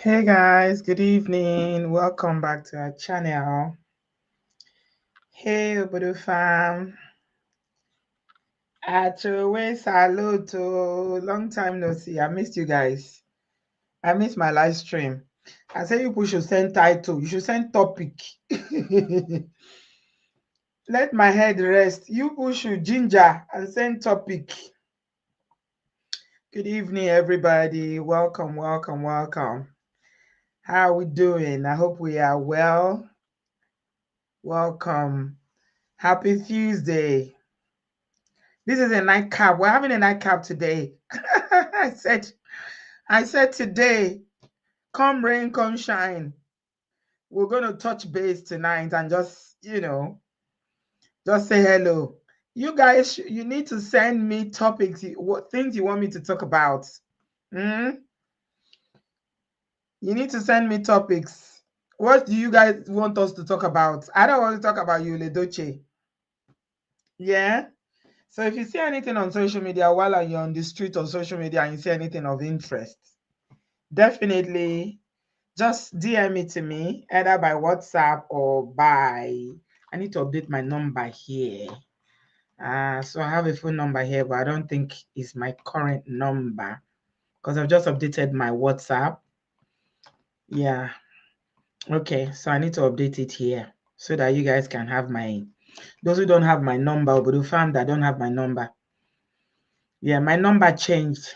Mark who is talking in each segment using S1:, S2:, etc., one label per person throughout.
S1: Hey guys, good evening. Welcome back to our channel. Hey Obodo fam. Achowe saluto. Long time no see. I missed you guys. I missed my live stream. I said you people should send title. You should send topic. Let my head rest. You people should ginger and send topic. Good evening, everybody. Welcome, welcome, welcome. How are we doing? I hope we are well. Welcome. Happy Tuesday. This is a nightcap. We're having a nightcap today. I said today, come rain, come shine. We're gonna touch base tonight and just say hello. You guys, you need to send me topics, what things you want me to talk about. You need to send me topics. What do you guys want us to talk about? I don't want to talk about you, Ledoche. Yeah. So if you see anything on social media while you're on the street on social media and you see anything of interest, definitely just DM it to me either by WhatsApp or I need to update my number here. So I have a phone number here, but I don't think it's my current number because I've just updated my WhatsApp. Yeah. Okay. So I need to update it here so that you guys can have those who don't have my number, but who found that don't have my number. Yeah, my number changed.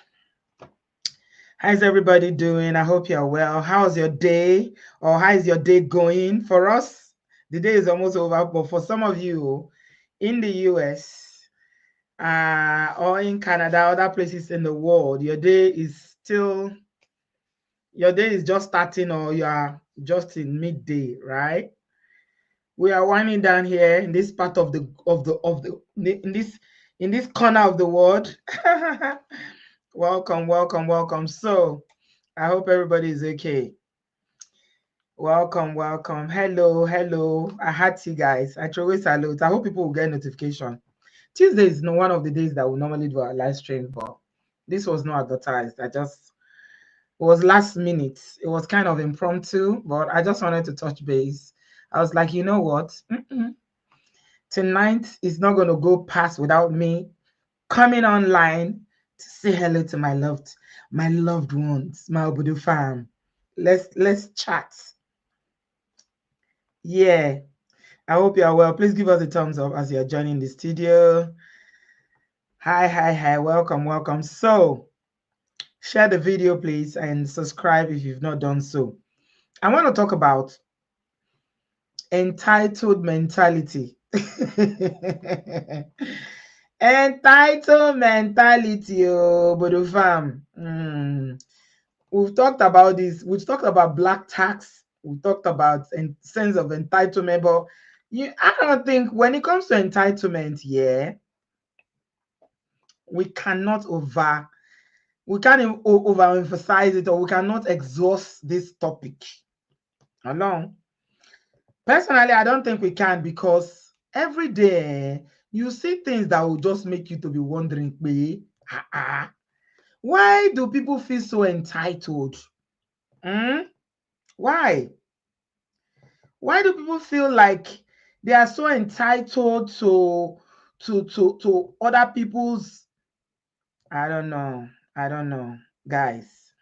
S1: How's everybody doing? I hope you're well. How's your day? Or how is your day going? For us, the day is almost over, but for some of you in the US or in Canada, other places in the world, your day is just starting or you are just in midday, right? We are winding down here in this part of the in this corner of the world. Welcome, welcome, welcome. So I hope everybody is okay. Welcome, welcome. Hello, hello. I had you guys. I always salute. I hope people will get notification. Tuesday is one of the days that we normally do our live stream, but this was not advertised. It was last minute. It was kind of impromptu, but I just wanted to touch base. I was like, you know what? Tonight is not going to go past without me coming online to say hello to my loved ones, my Obodo fam. Let's chat. Yeah. I hope you are well. Please give us a thumbs up as you're joining the studio. Hi, hi, hi. Welcome, welcome. So, share the video, please, and subscribe if you've not done so. I want to talk about entitled mentality. Entitled mentality, oh, Bodo fam. We've talked about this. We've talked about black tax. We've talked about sense of entitlement, but I don't think when it comes to entitlement, yeah, we can't overemphasize it, or we cannot exhaust this topic alone. Personally, I don't think we can, because every day you see things that will just make you to be wondering, why do people feel so entitled? Why? Why do people feel like they are so entitled to other people's? I don't know, guys.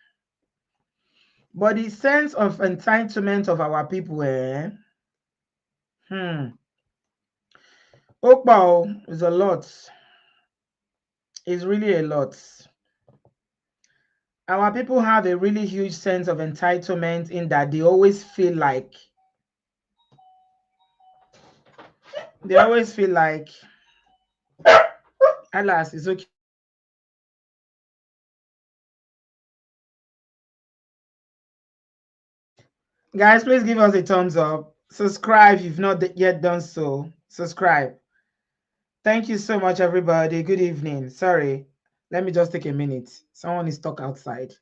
S1: But the sense of entitlement of our people, Okpao is a lot. It's really a lot. Our people have a really huge sense of entitlement in that they always feel like alas, it's okay. Guys, please give us a thumbs up. Subscribe if you've not yet done so. Subscribe. Thank you so much, everybody. Good evening. Sorry. Let me just take a minute. Someone is stuck outside.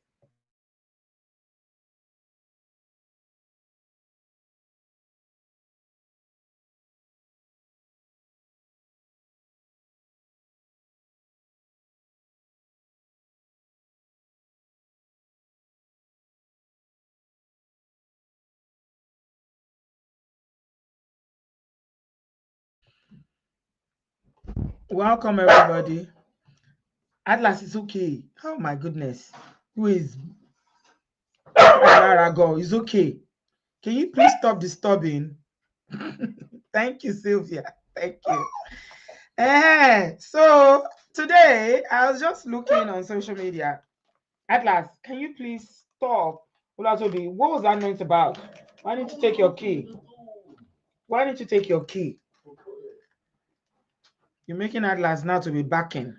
S1: Welcome, everybody. Atlas is okay. Oh my goodness. Who is Arago? Is okay. Can you please stop disturbing? Thank you, Sylvia. Thank you. So today I was just looking on social media. Atlas, can you please stop? What was that noise about? Why didn't you take your key? Why didn't you take your key? You're making Atlas now to be backing.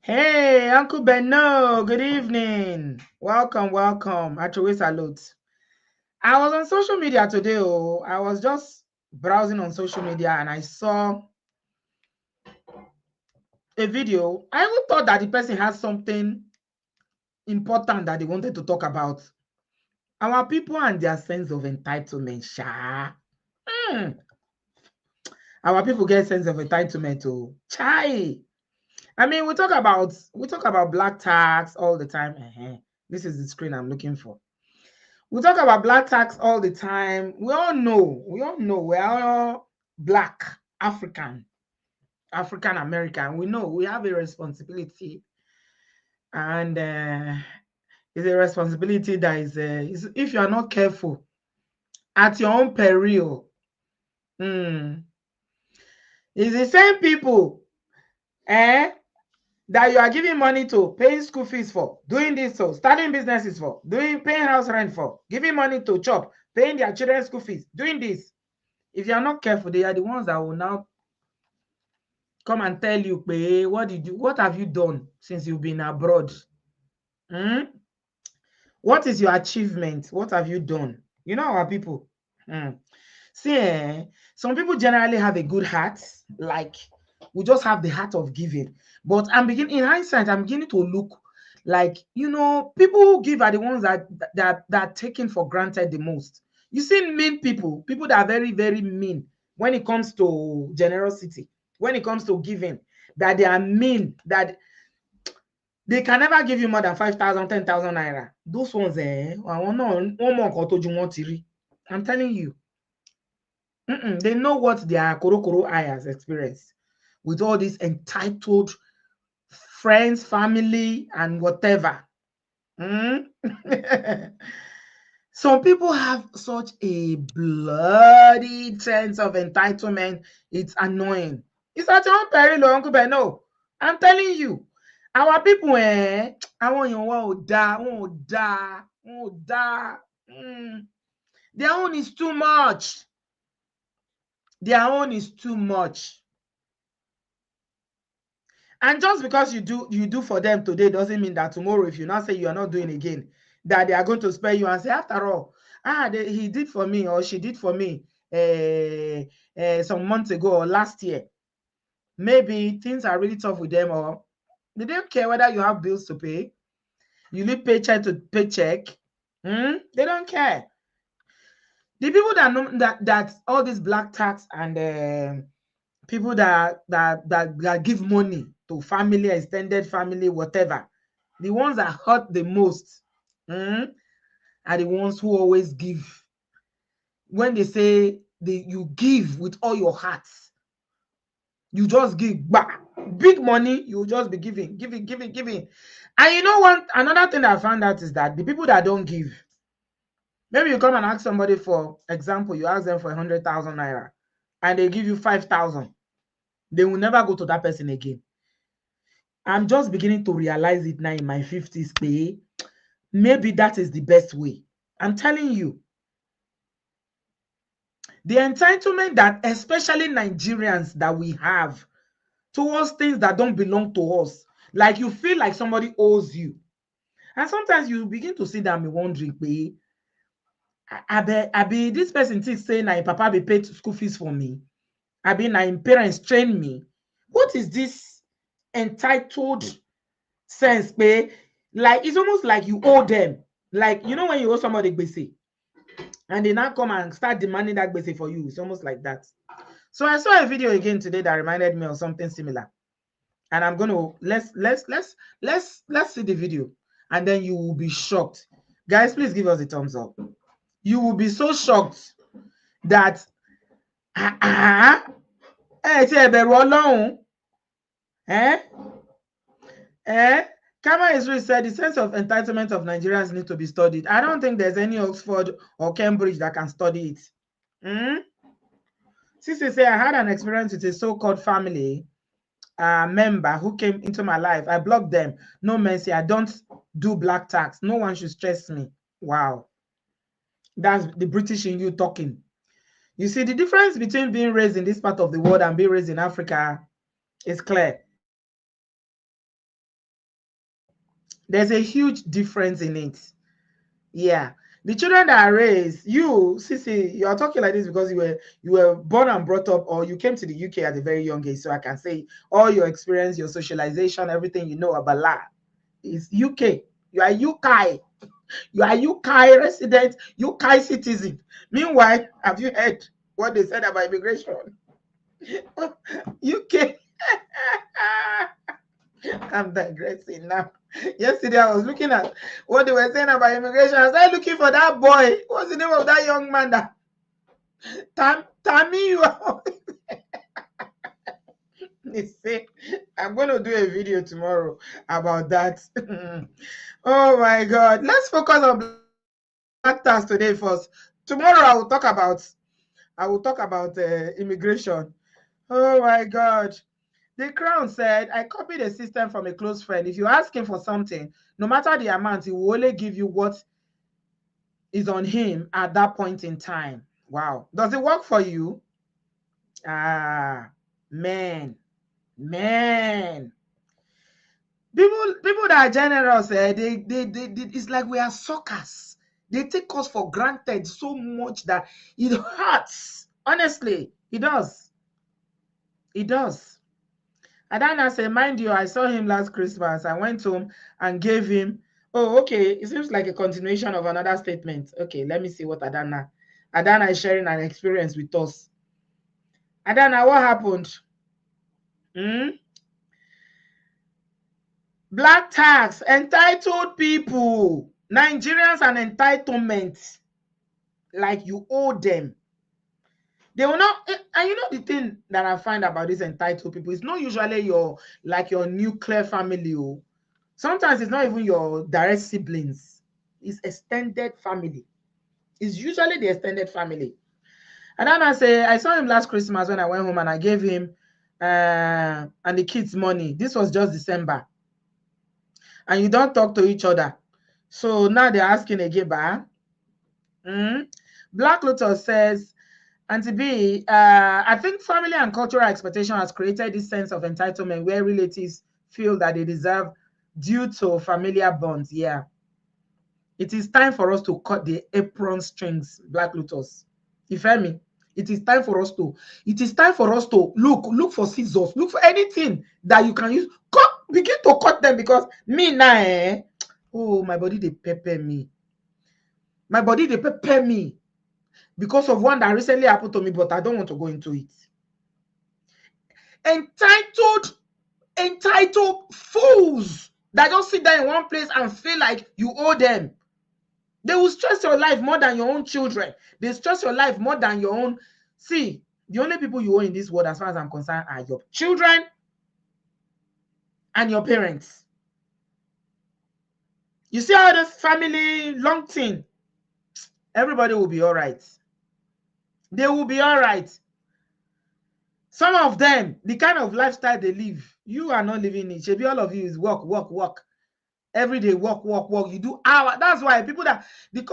S1: Hey, Uncle Benno, good evening. Welcome, welcome. Achowe salute. I was on social media today. I was just browsing on social media and I saw a video. I even thought that the person has something important that they wanted to talk about. Our people and their sense of entitlement. Our people get sense of entitlement. Oh, chai. I mean, we talk about black tax all the time. This is the screen I'm looking for. We talk about black tax all the time. We all know we're all black, African American. We know we have a responsibility, and it's a responsibility that is if you are not careful, at your own peril. It's the same people that you are giving money to, paying school fees for, doing this, so starting businesses for, paying house rent for, giving money to chop, paying their children's school fees, doing this. If you are not careful, they are the ones that will now come and tell you, what have you done since you've been abroad? What is your achievement? What have you done? You know our people. See, some people generally have a good heart, like we just have the heart of giving. But in hindsight, I'm beginning to look like, people who give are the ones that are taken for granted the most. You see mean people that are very, very mean when it comes to generosity, when it comes to giving, that they are mean, that they can never give you more than 5,000, 10,000 naira. Those ones, I'm telling you. They know what their korokoro eye has experienced with all these entitled friends, family, and whatever. Some people have such a bloody sense of entitlement. It's annoying. It's at your own peril, Uncle Benno. I'm telling you. Our people, I want you da. Their own is too much. Their own is too much. And just because you do for them today doesn't mean that tomorrow, if you now say you are not doing again, that they are going to spare you and say, after all, he did for me or she did for me some months ago or last year. Maybe things are really tough with them, or they don't care whether you have bills to pay. You live paycheck to paycheck. They don't care. The people that know that all this black tax and people that give money to family, extended family, whatever, the ones that hurt the most are the ones who always give. When they say you give with all your heart, you just give back big money, you just be giving. And you know another thing that I found out is that the people that don't give, maybe you come and ask somebody, for example, you ask them for 100,000 naira and they give you 5,000. They will never go to that person again. I'm just beginning to realize it now in my 50s. Maybe that is the best way. I'm telling you. The entitlement that especially Nigerians that we have towards things that don't belong to us. Like you feel like somebody owes you. And sometimes you begin to sit down and be wondering, I be this person thinks saying na papa be paid school fees for me. I be na parents train me. What is this entitled sense, like it's almost like you owe them. Like, you know, when you owe somebody gbese and they now come and start demanding that gbese for you, it's almost like that. So I saw a video again today that reminded me of something similar, and I'm going to let's see the video, and then you will be shocked. Guys, please give us a thumbs up. You will be so shocked that Kama Israel said the sense of entitlement of Nigerians need to be studied. I don't think there's any Oxford or Cambridge that can study it. Sisi say I had an experience with a so-called family member who came into my life. I blocked them. No mercy. I don't do black tax. No one should stress me. Wow. That's the British in you talking. You see, the difference between being raised in this part of the world and being raised in Africa is clear. There's a huge difference in it. Yeah. The children that are raised, you, Sisi, you are talking like this because you were born and brought up, or you came to the UK at a very young age. So I can say all your experience, your socialization, everything you know about life is UK. You are UK. You are UK resident, UK citizen. Meanwhile, have you heard what they said about immigration? UK. I'm digressing now. Yesterday, I was looking at what they were saying about immigration. I started looking for that boy. What's the name of that young man? That Tammy. They say I'm going to do a video tomorrow about that. Oh my God! Let's focus on black tax today first. Tomorrow I will talk about immigration. Oh my God! The Crown said, I copied a system from a close friend. If you ask him for something, no matter the amount, he will only give you what is on him at that point in time. Wow. Does it work for you? Ah, man. People that are generous, it's like we are suckers. They take us for granted so much that it hurts. Honestly, it does. It does. Adana said, mind you, I saw him last Christmas. I went home and gave him. Oh, okay. It seems like a continuation of another statement. Okay, let me see what Adana is sharing an experience with us. Adana, what happened? Black tax, entitled people. Nigerians and entitlement. Like you owe them. They will not, and you know the thing that I find about these entitled people, it's not usually your nuclear family. Sometimes it's not even your direct siblings. It's extended family. It's usually the extended family. And then I saw him last Christmas when I went home and I gave him and the kids money. This was just December. And you don't talk to each other. So now they're asking again, bah? Black Lotus says, Auntie B, I think family and cultural expectation has created this sense of entitlement where relatives feel that they deserve due to familiar bonds. Yeah. It is time for us to cut the apron strings, Black Lotus. You feel me? It is time for us to look for scissors, look for anything that you can use. Begin to cut them, because me now, oh, my body they pepper me. My body they pepper me because of one that recently happened to me, but I don't want to go into it. Entitled fools that just sit there in one place and feel like you owe them. They will stress your life more than your own children. They stress your life more than your own. See, the only people you owe in this world, as far as I'm concerned, are your children and your parents. You see how this family long thing, everybody will be all right. They will be all right. Some of them, the kind of lifestyle they live, you are not living it. Maybe all of you is work. Every day, work. You do hour. That's why people that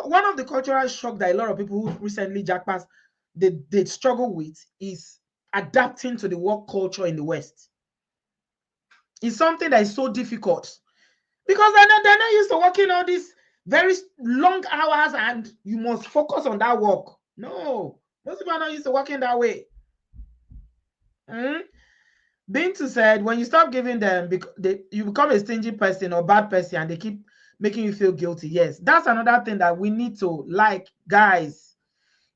S1: one of the cultural shock that a lot of people who recently jackpass they struggle with is adapting to the work culture in the West. It's something that is so difficult because they're not used to working all these very long hours and you must focus on that work. No, most people are not used to working that way. Bintu said, when you stop giving them, you become a stingy person or bad person and they keep making you feel guilty. Yes, that's another thing that we need to, like, guys,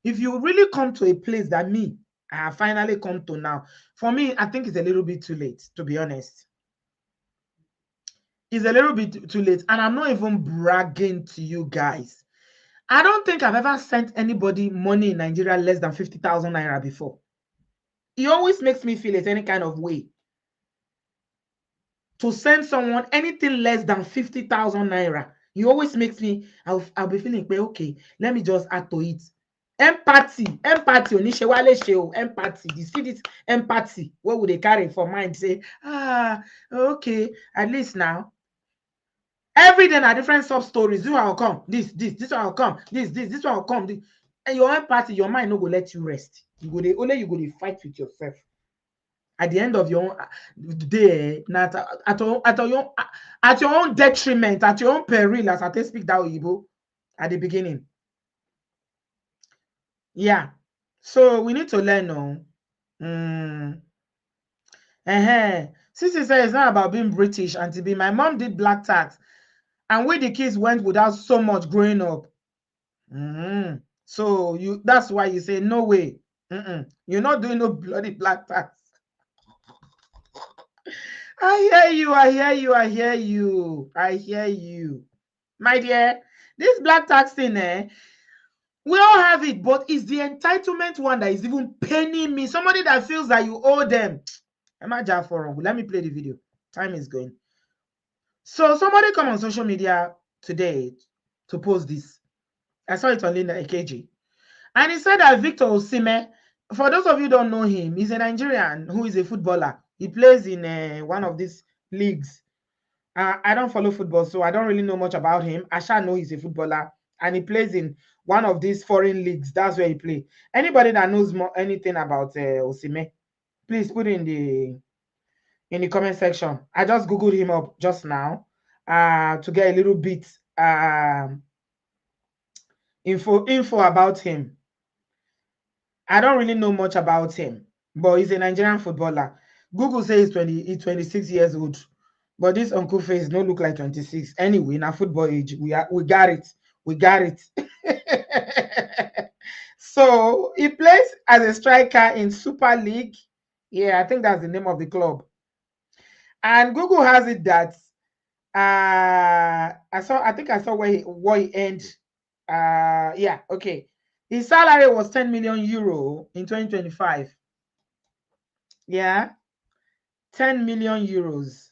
S1: if you really come to a place that I have finally come to now, for me, I think it's a little bit too late, to be honest. It's a little bit too late. And I'm not even bragging to you guys. I don't think I've ever sent anybody money in Nigeria less than 50,000 naira before. He always makes me feel it's any kind of way to send someone anything less than 50,000 naira. He always makes me, I'll be feeling, okay, let me just add to it. Empathy, empathy. You see this empathy? What would they carry for mind? Say, okay, at least now. Every day are different sub stories. This one will come, this one will come, this one will come. This. And your empathy, your mind no go let you rest. You go to fight with yourself. At the end of your day, not at your own detriment, at your own peril, as I speak that Igbo at the beginning. Yeah. So we need to learn now. Sissy says it's not about being British, and to be my mom did black tax, and we the kids went without so much growing up. So that's why you say no way. You're not doing no bloody black tax. I hear you, I hear you, I hear you, I hear you. My dear, this black tax thing, we all have it, but it's the entitlement one that is even paining me. Somebody that feels that you owe them. Imagine for let me play the video. Time is going. So somebody come on social media today to post this. I saw it on Linda AKG. And he said that Victor Osimhen, for those of you who don't know him, he's a Nigerian who is a footballer. He plays in one of these leagues. I don't follow football, so I don't really know much about him. I shall know he's a footballer, and he plays in one of these foreign leagues. That's where he plays. Anybody that knows anything about Osimhen, please put it in the comment section. I just googled him up just now to get a little bit info about him. I don't really know much about him, but he's a Nigerian footballer. Google says he's 26 years old, but this uncle face no look like 26. Anyway, in our football age, we got it. We got it. So he plays as a striker in Super League. Yeah, I think that's the name of the club. And Google has it that I think I saw where he earned. Yeah, okay. His salary was 10 million euro in 2025. Yeah, 10 million euros.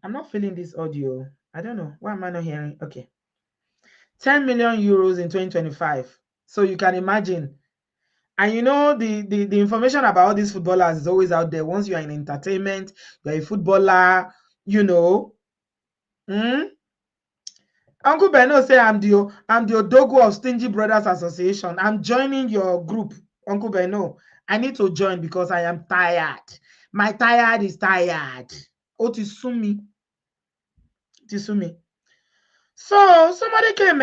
S1: I'm not feeling this audio. I don't know. Why am I not hearing? Okay. 10 million euros in 2025. So you can imagine. And you know, the information about all these footballers is always out there. Once you are in entertainment, you're a footballer, you know. Uncle Beno say I'm the Odogo of Stingy Brothers Association. I'm joining your group, Uncle Beno. I need to join because I am tired. My tired is tired. Otisumi. Tisumi. So somebody came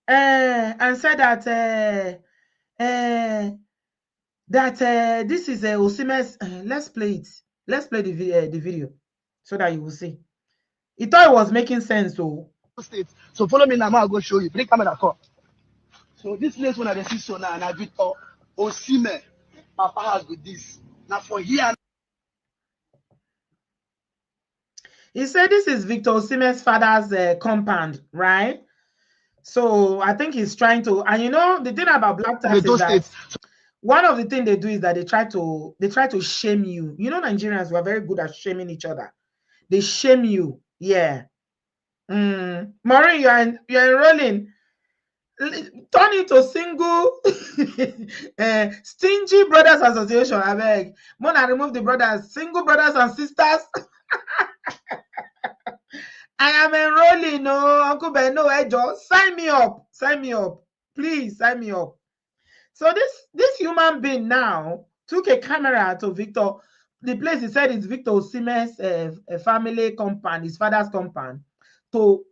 S1: and said that this is Osimhen's. Let's play it. Let's play the video so that you will see. He thought it was making sense, though.
S2: So follow me now. I'll go show you. Bring camera call. So this place when I see so now and I Victor Osimhen, Papa has with this. Now for here.
S1: He said this is Victor Osimhen's father's compound, right? So I think he's trying to, and you know the thing about black tax is that one of the things they do is that they try to shame you. You know, Nigerians were very good at shaming each other. They shame you, yeah. Maureen, you're enrolling. Turn into single Stingy Brothers Association. I beg. Mona remove the brothers, single brothers and sisters. I am enrolling. No, Uncle Ben, no, Ejo. Sign me up. Sign me up. Please sign me up. So this human being now took a camera to Victor. The place he said is Victor Osimhen's family compound, his father's compound, to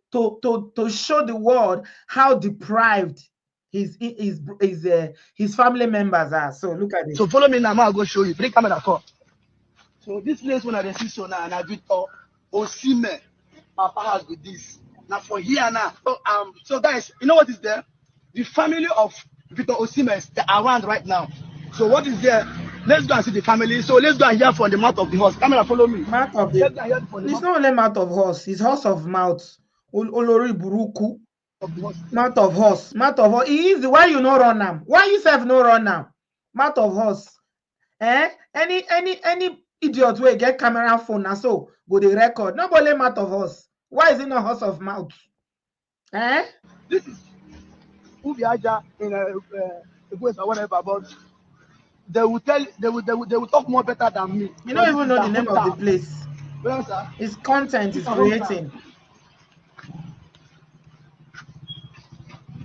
S1: show the world how deprived his family members are. So look at this.
S2: So follow me now. I'll go show you. Bring camera call. So this place when I see so now and I Victor Osimhen, Papa has with this. Now for here now. So guys, you know what is there? The family of Victor Osimhen they are around right now. So what is there? Let's go and see the family. So let's go and hear from the mouth of the horse. Camera, follow me.
S1: Mouth of the. It's not only mouth of horse. It's horse of mouth. Olori buruku. Mouth of horse. Mouth of horse. He is the why you no run now. Why you self no run now? Mouth of horse. Any idiot will get camera phone now, so go the record. Nobody matter of us. Why is it not horse of mouth?
S2: This is Ubiaja in a place or whatever, but they will talk more better than me.
S1: You don't even know the name of the place. It's content is creating.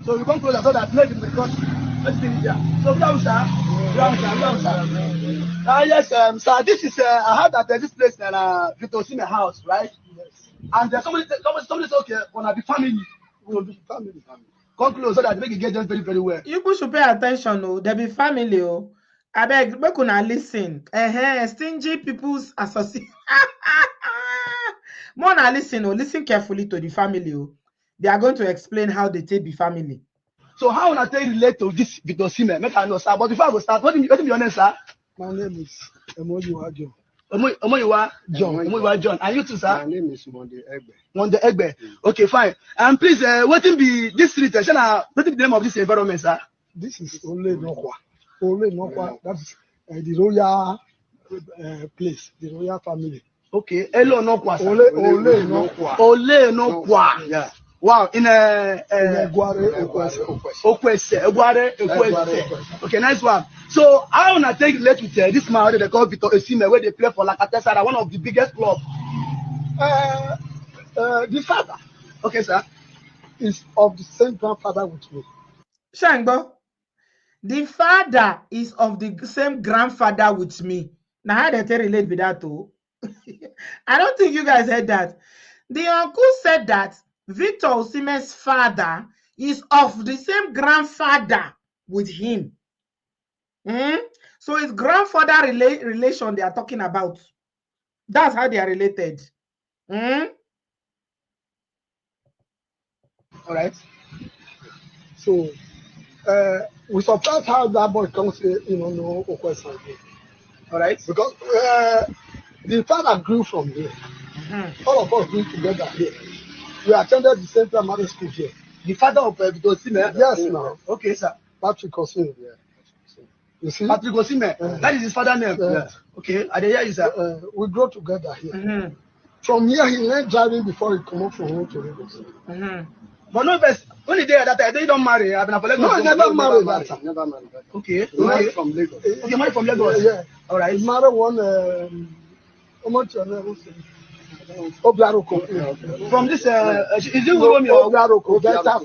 S2: So you come closer so that maybe because let's see here. So sir. Yes, sir. This is I heard that this place in Osimhen house, right? Yes. And somebody said, okay, gonna be family. We'll be family. Come close so that they can get them very, very well.
S1: You people should pay attention, oh. There be family, oh. I beg, make una listen. Stingy people's association. More na listen, oh. Listen carefully to the family, oh. They are going to explain how they take the family.
S2: So how will they relate to this Victor Osimhen? Make I know, sir. But before I go start, what is your name, sir?
S3: My name is Omoyiwa John.
S2: Omoyiwa John. And you too, sir?
S3: My name is Monde Egbe.
S2: Monde Egbe. Okay, fine. And please, what will be this street? What is the name of this environment, sir?
S3: This is Ole Nokwa. Ole Nokwa. That's the royal place, the royal family.
S2: Okay. Elo Nokwa, sir.
S3: Ole Nokwa.
S2: Ole Nokwa.
S3: Yeah.
S2: Wow, in
S3: Egware
S2: Okwese. Okay, nice one. So I wanna take let with this man they call Victor Osimhen, where they play for Lakatesara, one of the biggest clubs.
S3: The father,
S2: okay, sir,
S3: is of the same grandfather with me.
S1: Shangbo, the father is of the same grandfather with me. Now how they relate with that too? I don't think you guys heard that. The uncle said that Victor Osimhen's father is of the same grandfather with him. So it's grandfather relation they are talking about. That's how they are related.
S2: All right.
S3: So we surprised how that boy comes no Okwesa.
S2: All right.
S3: Because the father grew from here. All of us grew together here. We attended the same primary school here.
S2: The father of Victor Osimhen?
S3: Yes, now.
S2: Okay, sir.
S3: Patrick Osimhen. Yeah. You see?
S2: Patrick Osimhen. That is his father's name.
S3: Yes.
S2: Okay. I hear you, sir.
S3: We grew together here. From here, he went driving before he came up from home to Lagos.
S2: But no, best. Only day that they don't marry. I've been
S3: no, I never married that time.
S2: Never married. Okay.
S3: He married from Lagos.
S2: Okay, married from Lagos.
S3: Yeah.
S2: All right.
S3: He married one. Obiaroko.
S2: From this, is it
S3: Obiaroko?
S2: Delta.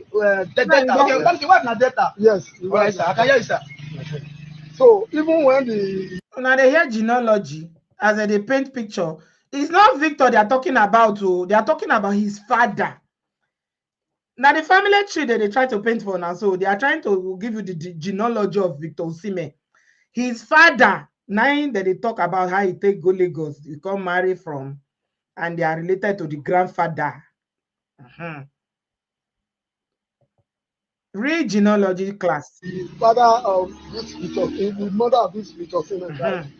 S2: Okay, what na Delta?
S3: Yes.
S2: All right, sir. I can hear you, sir.
S3: So even when the
S1: now they hear genealogy as they paint picture, it's not Victor they are talking about. They are talking about his father. Now the family tree that they try to paint for now, so they are trying to give you the genealogy of Victor Osimhen. His father. Nine that they talk about how he take go Lagos, he come marry from, and they are related to the grandfather. Read genealogy class.
S3: The father of this Victor, the mother of this Victor Osimhen,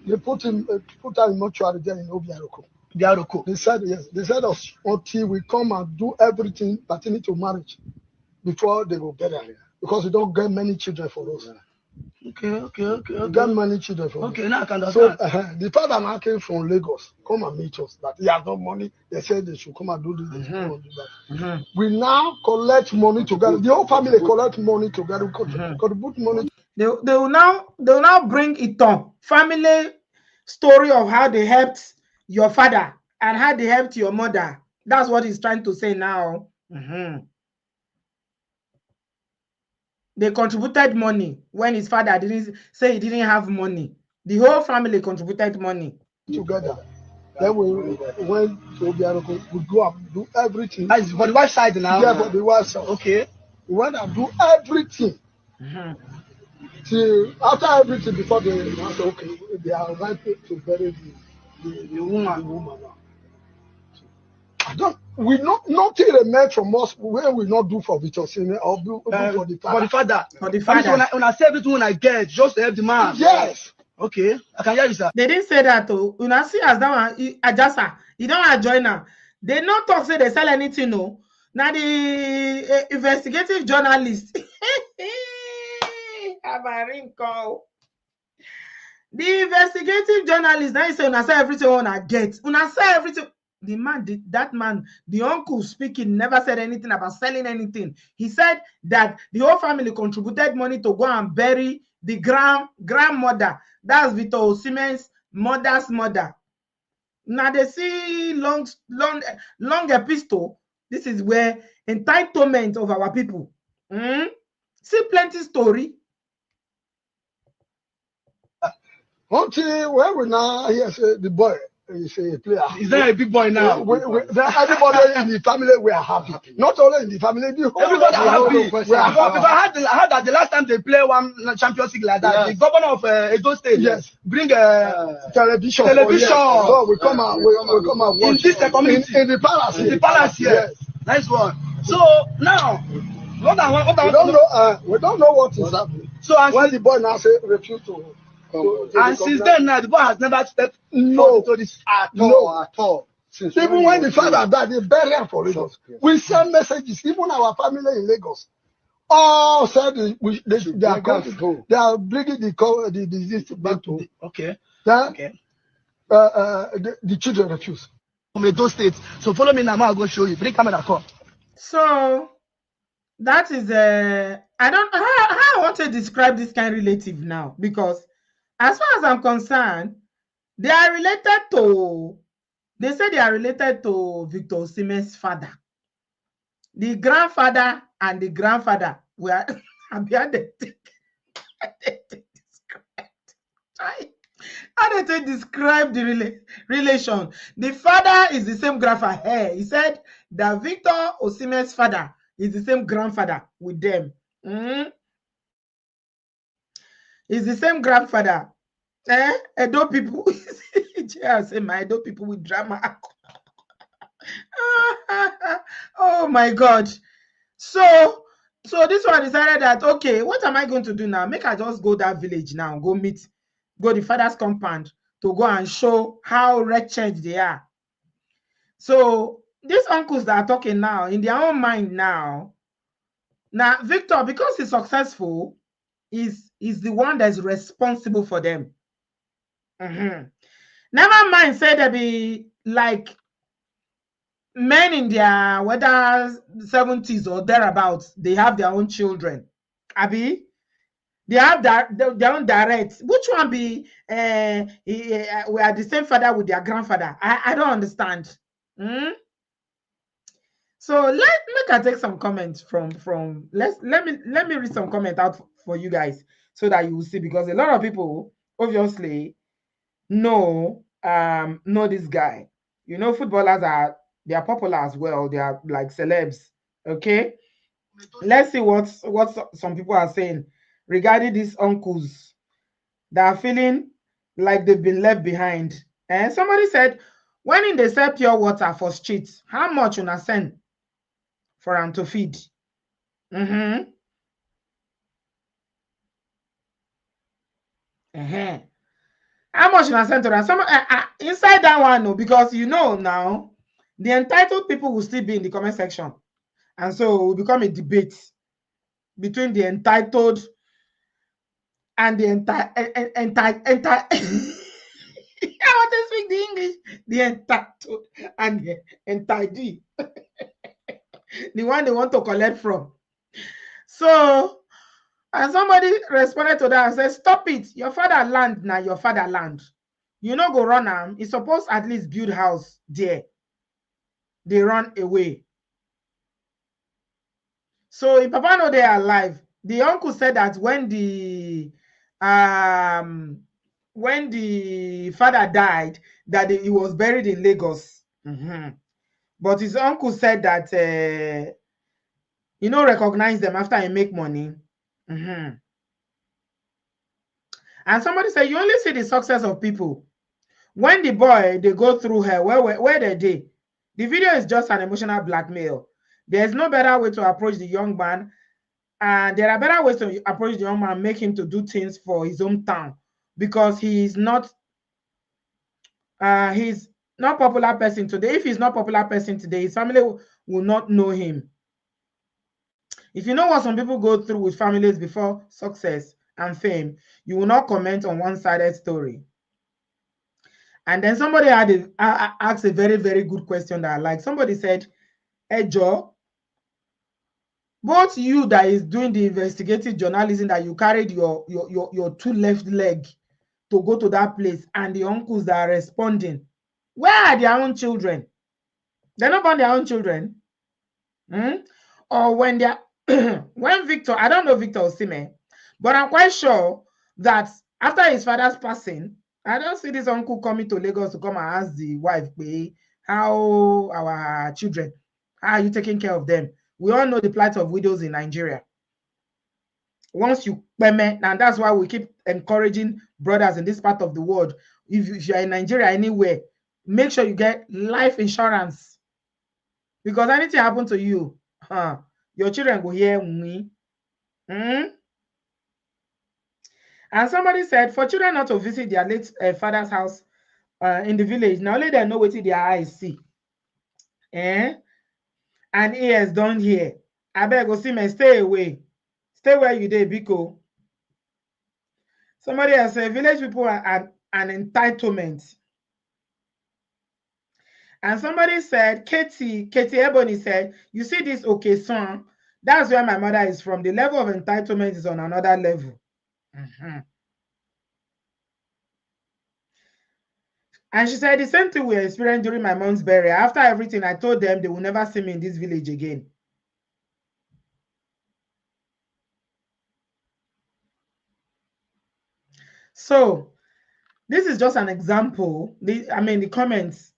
S3: they put her in mortuary there in Obiaroko. They said yes. They said until we come and do everything pertaining to marriage before they go bury her, because we don't get many children for us.
S2: Okay.
S3: Got many children from
S2: okay, now I can understand.
S3: So the father now came from Lagos, come and meet us. That he has no money. They said they should come and do this, they should come and do that. We now collect money together. The whole family collect money together. Contribute money.
S1: They will now bring it on family story of how they helped your father and how they helped your mother. That's what he's trying to say now. They contributed money when his father didn't say he didn't have money. The whole family contributed money
S3: together. Then we went to Obiaroko. We go and do everything.
S2: That is for the wife side now.
S3: Yeah, for the wife side.
S2: Okay.
S3: We went and do everything. Till after everything, before they said, okay, they are right to bury the woman. We nothing remain from us when we not do for Victor Osimhen or do for the father.
S2: For the father. When I say everything when I get, just to help the man.
S3: Yes.
S2: Okay, I can hear you, sir.
S1: They didn't say that though. When I see as that one, Ajasa, you don't want to join now. They not talk say they sell anything, no. Now the investigative journalist. my ring call. The investigative journalist now say, "Una say everything una get. Una say everything." The man, that man, the uncle speaking, never said anything about selling anything. He said that the whole family contributed money to go and bury the grandmother. That's Victor Osimhen's mother's mother. Now they see long epistle. This is where entitlement of our people. See plenty story.
S3: Until when we now hear say the boy is a player.
S2: Is there a big boy now?
S3: Everybody in the family we are happy. Not only in the family, the whole
S2: everybody happy.
S3: We are happy.
S2: Because I heard that the last time they play one Champions League like that, the governor of Edo State bring a
S3: television.
S2: So
S3: we come out. We come out
S2: in this community
S3: in the palace.
S2: In the palace here. Nice one. So now, what I want
S3: we don't know what is happening. So when the boy now say refuse to.
S2: And since then now the boy has never stepped into this at all.
S3: Even when the father died, they bury him for Lagos. We send messages, even our family in Lagos. All said they are bringing the disease back to.
S2: Okay.
S3: The children refuse.
S2: From Edo State. So follow me now, I'll go show you. Bring camera, come.
S1: So that is I don't know how I want to describe this kind of relative now, because as far as I'm concerned, they are related to, they say they are related to Victor Osimhen's father. The grandfather and the grandfather were how did they describe the relation? The father is the same grandfather. He said that Victor Osimhen's father is the same grandfather with them. Is the same grandfather. Edo people. I say my Edo people with drama. Oh my God. So this one decided that, okay, what am I going to do now? Make I just go that village now, go the father's compound to go and show how wretched they are. So these uncles that are talking now, in their own mind now Victor, because he's successful, is the one that's responsible for them. Never mind, say they be like men in their whether 70s or thereabouts, they have their own children. Abi, they have their own direct. Which one be we are the same father with their grandfather? I don't understand. So let me take some comments from let me read some comment out for you guys so that you will see, because a lot of people obviously know this guy. You know, footballers they are popular as well. They are like celebs. Okay, let's see what some people are saying regarding these uncles that are feeling like they've been left behind. And somebody said, when they sell pure water for streets, how much una send for them to feed? How much una send to that? Some inside that one, no, because you know now the entitled people will still be in the comment section, and so it will become a debate between the entitled and the I want to speak the English. The entitled and the entitled. The one they want to collect from. So, and somebody responded to that and said, stop it. Your father land now, your father land. You know, go run am. He's supposed at least build house there. They run away. So if Papa know they are alive, the uncle said that when the father died, that he was buried in Lagos. But his uncle said that recognize them after he make money. And somebody said, you only see the success of people when the boy they go through her. Where they did. The video is just an emotional blackmail. There's no better way to approach the young man, and there are better ways to approach the young man, make him to do things for his hometown, because he's not popular person today. If he's not popular person today, his family will not know him. If you know what some people go through with families before success, and fame, you will not comment on one-sided story. And then somebody had asked a very, very good question that I like. Somebody said, hey, Joe, both you that is doing the investigative journalism, that you carried your two left leg to go to that place, and the uncles that are responding, where are their own children? They're not born their own children. Or when they're when Victor, I don't know Victor Osimhen, but I'm quite sure that after his father's passing, I don't see this uncle coming to Lagos to come and ask the wife, how our children, how are you taking care of them? We all know the plight of widows in Nigeria. Once you payment, and that's why we keep encouraging brothers in this part of the world. If you're in Nigeria anywhere, make sure you get life insurance, because anything happen to you, your children will hear me. And somebody said, for children not to visit their late father's house in the village, now only they know what their eyes see. And ears don't hear. I beg Osimhen, stay away. Stay where you dey, Biko. Somebody else said, village people are an entitlement. And somebody said, Katie Ebony said, you see this Okeson, that's where my mother is from. The level of entitlement is on another level. And she said, the same thing we experienced during my mom's burial. After everything, I told them they will never see me in this village again. So, this is just an example. The comments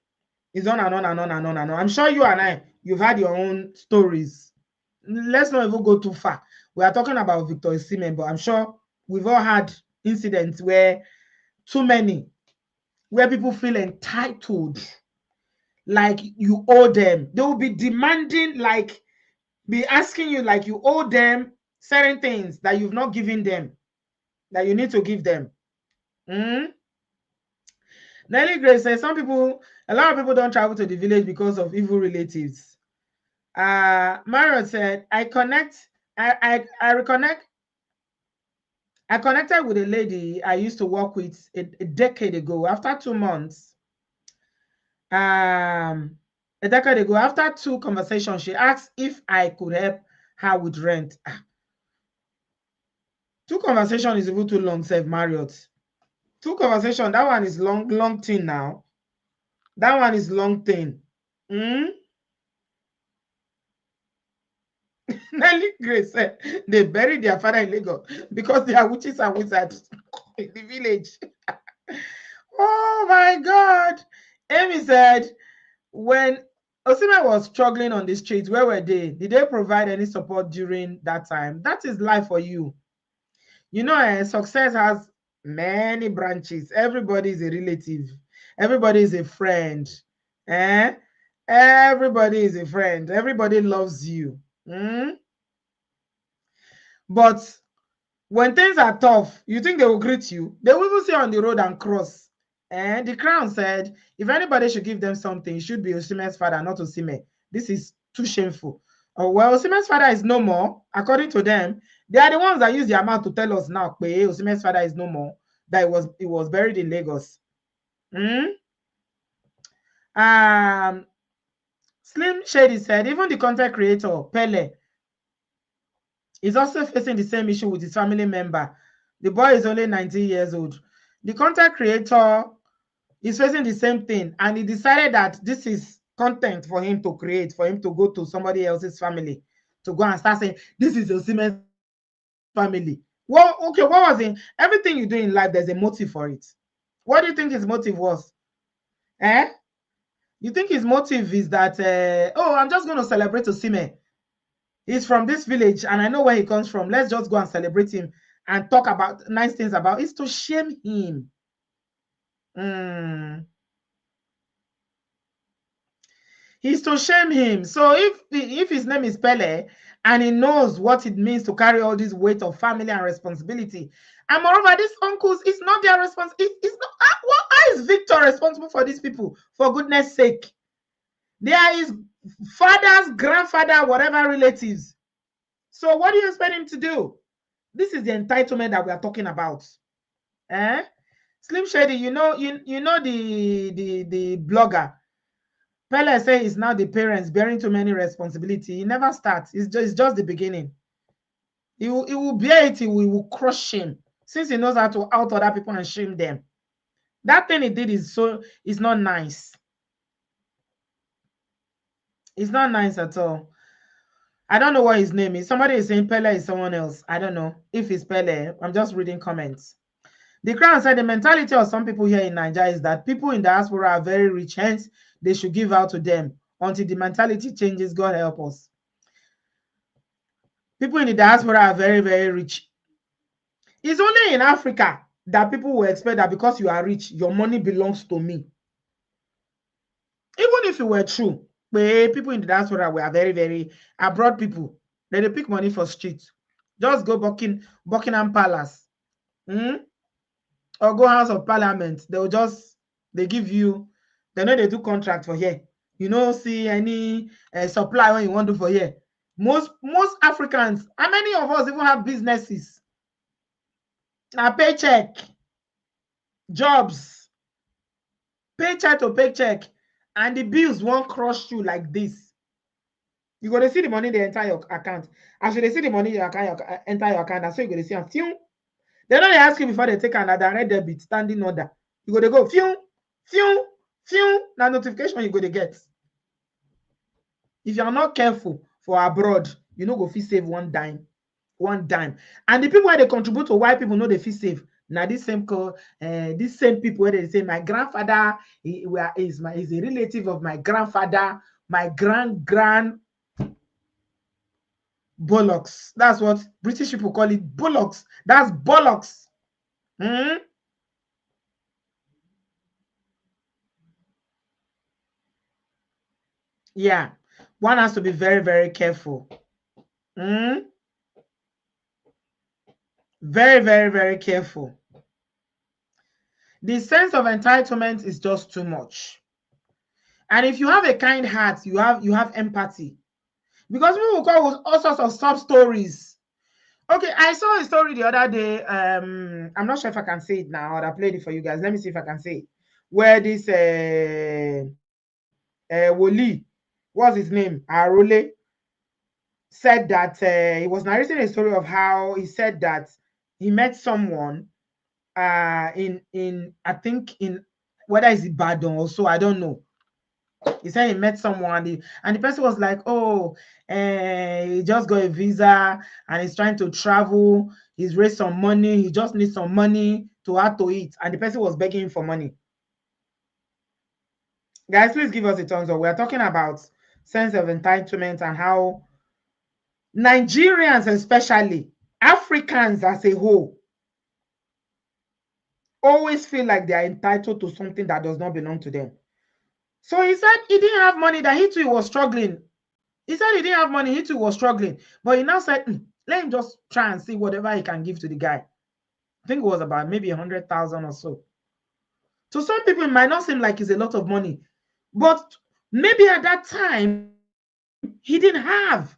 S1: is on and on and on and on and on. I'm sure you and I, you've had your own stories. Let's not even go too far. We are talking about Victor Osimhen, but I'm sure we've all had incidents where where people feel entitled, like you owe them. They will be demanding, like, be asking you like you owe them certain things that you've not given them, that you need to give them. Nelly Grace says a lot of people don't travel to the village because of evil relatives. Marriott said, I connected with a lady I used to work with a decade ago. After 2 months, a decade ago, after 2 conversations, she asked if I could help her with rent. 2 conversations is even too long, said Marriott. 2 conversations, that one is long thing now. That one is long thing. Nelly Grace said they buried their father in Lagos because they are witches and wizards in the village. Oh my God. Amy said, when Osimhen was struggling on the streets, where were they? Did they provide any support during that time? That is life for you. You know, success has many branches. Everybody is a relative. Everybody is a friend. Everybody is a friend. Everybody loves you. But when things are tough, you think they will greet you? They will even see on the road and cross. And the Crown said, if anybody should give them something, it should be Osimhen's father, not Osimhen. This is too shameful. Well, Osimhen's father is no more. According to them, they are the ones that use their mouth to tell us now, Osimhen's father is no more, that it was buried in Lagos. Slim Shady said, even the content creator, Pele, is also facing the same issue with his family member. The boy is only 19 years old. The content creator is facing the same thing, and he decided that this is content for him to create, for him to go to somebody else's family, to go and start saying, this is Osimhen's family. Well, okay, what was it? Everything you do in life, there's a motive for it. What do you think his motive was? You think his motive is that, oh, I'm just going to celebrate Osimhen. He's from this village and I know where he comes from. Let's just go and celebrate him and talk about nice things about. It's to shame him. He's to shame him. So if his name is Pele and he knows what it means to carry all this weight of family and responsibility, and moreover, these uncles, it's not their responsibility. It's not. How is Victor responsible for these people? For goodness sake, they are his father's grandfather, whatever relatives. So what do you expect him to do? This is the entitlement that we are talking about. Eh? Slim Shady, you know the blogger. Pele say it's now the parents bearing too many responsibility. He never starts. It's just the beginning. He will bear it. He will crush him since he knows how to out other people and shame them. That thing he did is not nice. It's not nice at all. I don't know what his name is. Somebody is saying Pele is someone else. I don't know if it's Pele. I'm just reading comments. The Crown said the mentality of some people here in Nigeria is that people in diaspora are very rich, hence they should give out to them. Until the mentality changes, God help us. People in the diaspora are very, very rich. It's only in Africa that people will expect that because you are rich, your money belongs to me. Even if it were true, but people in the diaspora were very, very abroad people. They pick money for streets. Just go Buckingham Palace. Or go House of Parliament. They give you, they know they do contract for here. You know, see any supply when you want to do for here. Most Africans, how many of us even have businesses? A paycheck, jobs, paycheck to paycheck, and the bills won't crush you like this. You got to see the money they enter your account. As they see the money enter your account, that's so you got to see them. They don't ask you before they take another red debit standing order. You got to go few. Now notification you go to get. If you are not careful for abroad, you know go fee save one dime. And the people where they contribute to why people know they fee save. Now this same people where they say my grandfather is a relative of my grandfather, my grand bollocks. That's what British people call it, bollocks. That's bollocks. Yeah, one has to be very, very careful. Very, very, very careful. The sense of entitlement is just too much. And if you have a kind heart, you have empathy. Because people will call all sorts of sub stories. Okay, I saw a story the other day. I'm not sure if I can say it now, or I played it for you guys. Let me see if I can say it. Where this Woli, what's his name? Arole, said that he was narrating a story of how he said that he met someone in I think in whether it's Ibadan or so, I don't know. He said he met someone and the person was like, oh, he just got a visa and he's trying to travel. He's raised some money. He just needs some money to add to it. And the person was begging him for money. Guys, please give us a thumbs up. We're talking about sense of entitlement and how Nigerians, especially Africans as a whole, always feel like they are entitled to something that does not belong to them. So he said he didn't have money, that he too was struggling. He said he didn't have money, he too was struggling. But he now said, let him just try and see whatever he can give to the guy. I think it was about maybe 100,000 or so. To some people, it might not seem like it's a lot of money. But maybe at that time, he didn't have.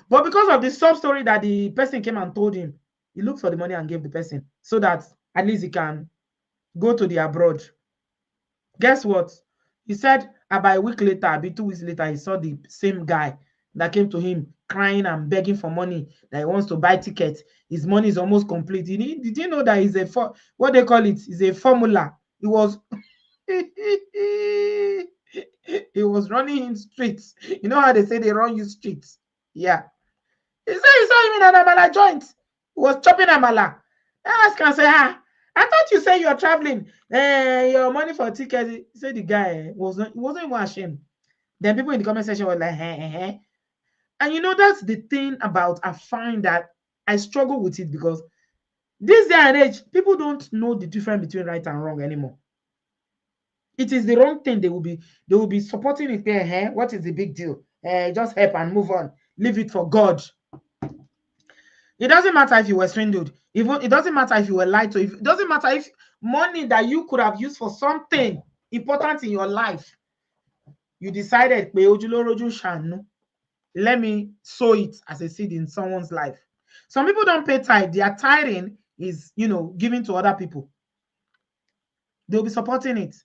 S1: But because of the sub story that the person came and told him, he looked for the money and gave the person so that at least he can go to the abroad. Guess what? He said about a week later, maybe 2 weeks later, he saw the same guy that came to him crying and begging for money, that he wants to buy tickets. His money is almost complete. Did you know that he's what they call it? Is a formula. It was he was running in streets. You know how they say they run you streets? Yeah. He said he saw him in an amala joint. He was chopping amala. I can say, I thought you said you're traveling. Your money for tickets. He said the guy wasn't even ashamed. Then people in the comment section were like, And you know, that's the thing about, I find that I struggle with it because this day and age, people don't know the difference between right and wrong anymore. It is the wrong thing. They will be supporting it there. What is the big deal? Just help and move on. Leave it for God. It doesn't matter if you were swindled. It doesn't matter if you were lied to. It doesn't matter if money that you could have used for something important in your life, you decided, let me sow it as a seed in someone's life. Some people don't pay tithe. Their tithing is, given to other people. They'll be supporting it.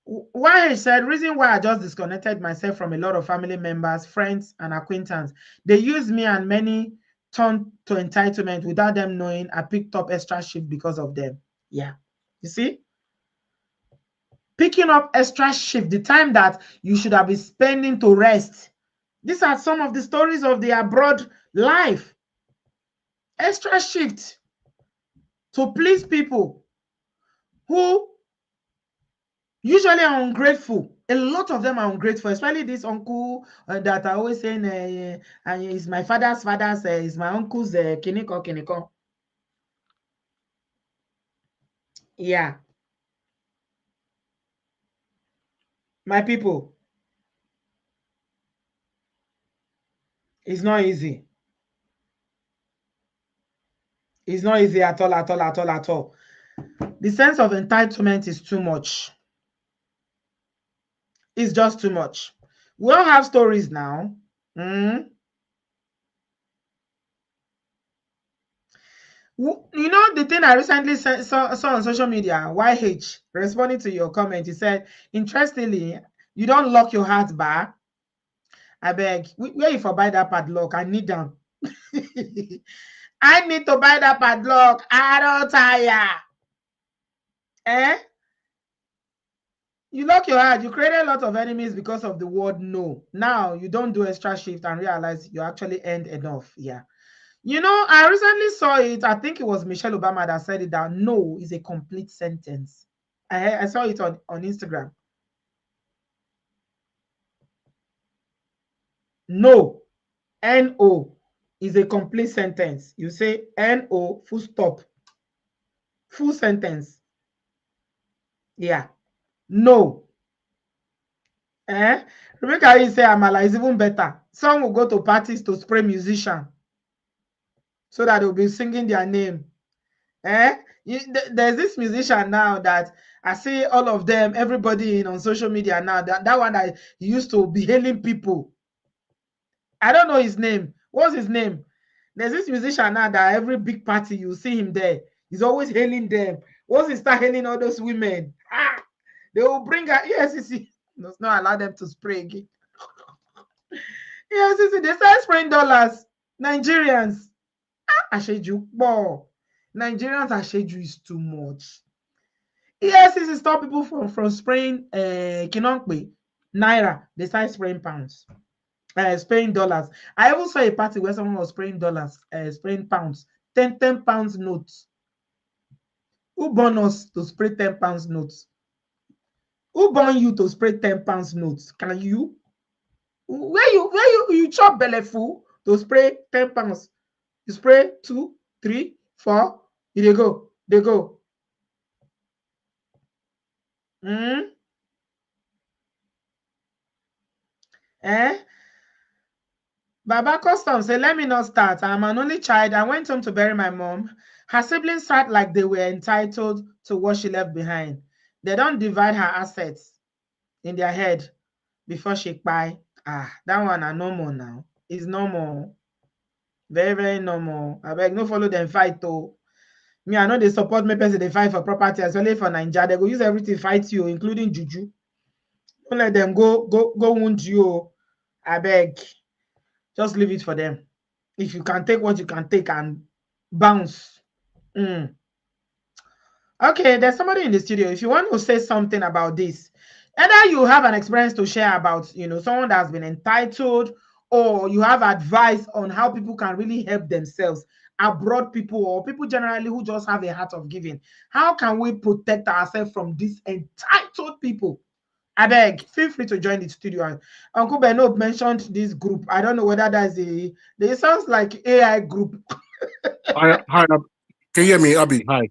S1: Why he said, reason why I just disconnected myself from a lot of family members, friends, and acquaintances. They used me and many turned to entitlement without them knowing. I picked up extra shift because of them. Yeah. You see? Picking up extra shift, the time that you should have been spending to rest. These are some of the stories of the abroad life. Extra shift to please people who usually are ungrateful. A lot of them are ungrateful, especially this uncle that are always saying, "Is my father's father's, is my uncle's kiniko kiniko." Yeah, my people, it's not easy. It's not easy at all, at all, at all, at all. The sense of entitlement is too much. It's just too much. We all have stories now. You know, the thing I recently saw on social media, YH, responding to your comment, he said, interestingly, you don't lock your heart back. I beg, where you for buy that padlock? I need them. I need to buy that padlock. I don't tire. Eh? You lock your heart, you created a lot of enemies because of the word no. Now you don't do extra shift and realize you actually earned enough. Yeah. You know, I recently saw it. I think it was Michelle Obama that said it, that no is a complete sentence. I saw it on Instagram. No, N-O is a complete sentence. You say N-O, full stop. Full sentence. Yeah. No. Rebecca, you say Amala is even better. Some will go to parties to spray musician so that they'll be singing their name. There's this musician now that I see all of them, everybody on social media now. That one that used to be hailing people. I don't know his name. What's his name? There's this musician now that every big party you see him there. He's always hailing them. Once he start hailing all those women, they will bring her. Yes, you see, does not allow them to spray again. Yes, you see, they start spraying dollars. Nigerians. Asheju. Nigerians Asheju is too much. Yes, this is stop people from spraying Kinongbe, Naira. They start spraying pounds. Spraying dollars. I even saw a party where someone was spraying dollars, spraying pounds, 10 pounds notes. Who born us to spray 10 pounds notes? Who born you to spray 10 pounds notes? Can you? Where you chop belly full to spray 10 pounds? You spray 2, 3, 4. They go. Baba Custom say, let me not start. I'm an only child. I went home to bury my mom. Her siblings sat like they were entitled to what she left behind. They don't divide her assets in their head before she buy. That one are normal now. It's normal. Very, very normal. I beg, no follow them fight though. Me, I know they support me person, they fight for property, especially for Nigeria. They go use everything to fight you, including juju. Don't let them go wound you. I beg. Just leave it for them. If you can take what you can take and bounce. Okay, there's somebody in the studio. If you want to say something about this, either you have an experience to share about, someone that's been entitled, or you have advice on how people can really help themselves, abroad people or people generally who just have a heart of giving. How can we protect ourselves from these entitled people? I beg, feel free to join the studio. Uncle Beno mentioned this group. I don't know whether that's it sounds like AI group.
S4: Hi, can you hear me, Abby?
S1: Hi.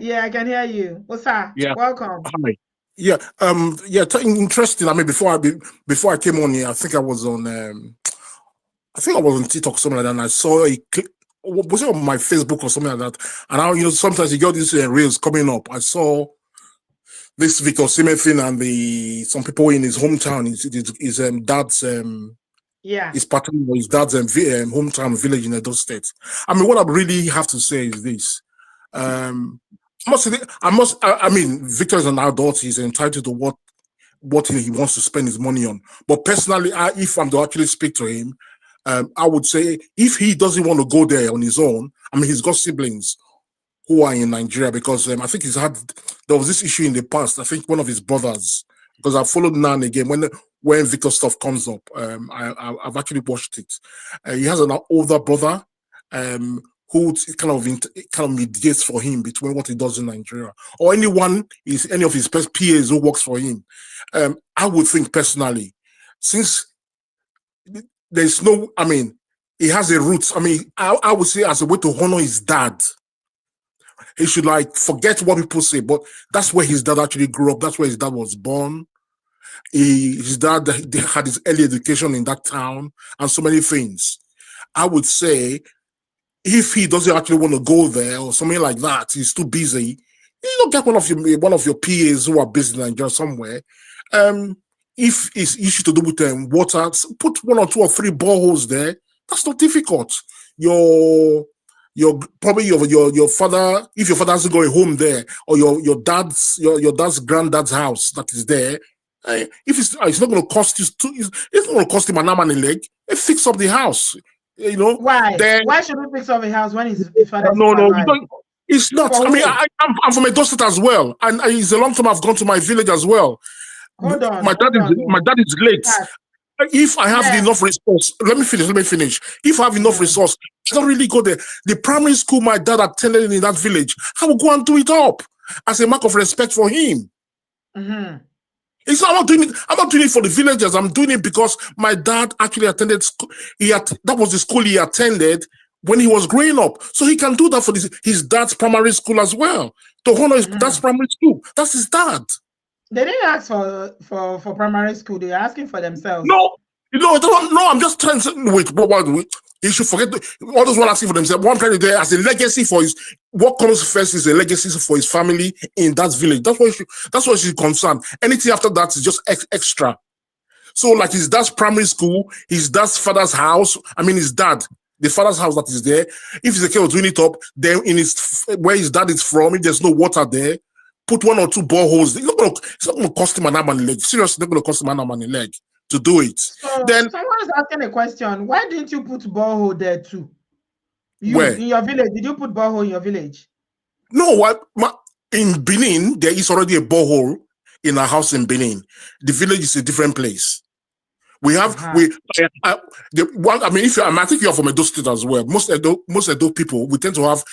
S1: Yeah, I can hear you. What's up?
S4: Yeah.
S1: Welcome.
S4: Hi. Yeah. Interesting. I mean, before I came on here, I think I was on TikTok or something like that, and I saw a clip. Was it on my Facebook or something like that? And now, sometimes you get these reels coming up. I saw this Victor Osimhen thing, and some people in his hometown, his dad's
S1: Yeah.
S4: his paternal, his dad's hometown village in Edo State. I mean, what I really have to say is this. I mean, Victor is an adult. He's entitled to what he wants to spend his money on. But personally, if I'm to actually speak to him, I would say if he doesn't want to go there on his own, I mean, he's got siblings who are in Nigeria because I think there was this issue in the past. I think one of his brothers, because I followed now and again when Victor stuff comes up, I've actually watched it. He has an older brother who kind of mediates for him between what he does in Nigeria or any of his peers who works for him. I would think personally, since there's no, I mean, he has a roots. I mean, I would say as a way to honor his dad, he should forget what people say, but that's where his dad actually grew up. That's where his dad was born. His dad had his early education in that town and so many things. I would say if he doesn't actually want to go there or something like that, he's too busy. Get one of your PAs who are busy in Nigeria somewhere. If it's issue to do with water, put 1 or 2 or 3 boreholes there. That's not difficult. Your father, if your father has to go home there, or your dad's granddad's house that is there, if it's not going to cost you, it's not going to cost him an arm and a leg. Fix up the house.
S1: Why? Why should we fix up a house when his father?
S4: No, it's not. I mean, I'm from Edo State as well, and it's a long time I've gone to my village as well.
S1: Hold on.
S4: My dad is late. If I have enough resource, let me finish. If I have enough resource, I don't really go there. The primary school my dad attended in that village, I will go and do it up as a mark of respect for him.
S1: Mm-hmm.
S4: I'm not doing it for the villagers. I'm doing it because my dad actually attended school. That was the school he attended when he was growing up. So he can do that for his dad's primary school as well. To honor his dad's primary school. That's his dad.
S1: They didn't ask for primary school. They're asking for themselves.
S4: No, I'm just trying to wait. He should forget all those one asking for themselves. One trying to do as a legacy for what comes first is a legacy for his family in that village. That's what she's concerned. Anything after that is just extra. So like his dad's primary school, his dad's father's house. I mean his dad, the father's house that is there. If he's a kid doing it up, then where his dad is from, if there's no water there, put 1 or 2 boreholes. It's not going to cost him an arm and a leg. Seriously, not going to cost him an arm and a leg to do it.
S1: So
S4: then
S1: someone's asking a question. Why didn't you put borehole there too?
S4: Where?
S1: In your village? Did you put borehole in your village?
S4: No, in Benin, there is already a borehole in our house in Benin. The village is a different place. We have I think you're from Edo State as well. Most Edo people, we tend to have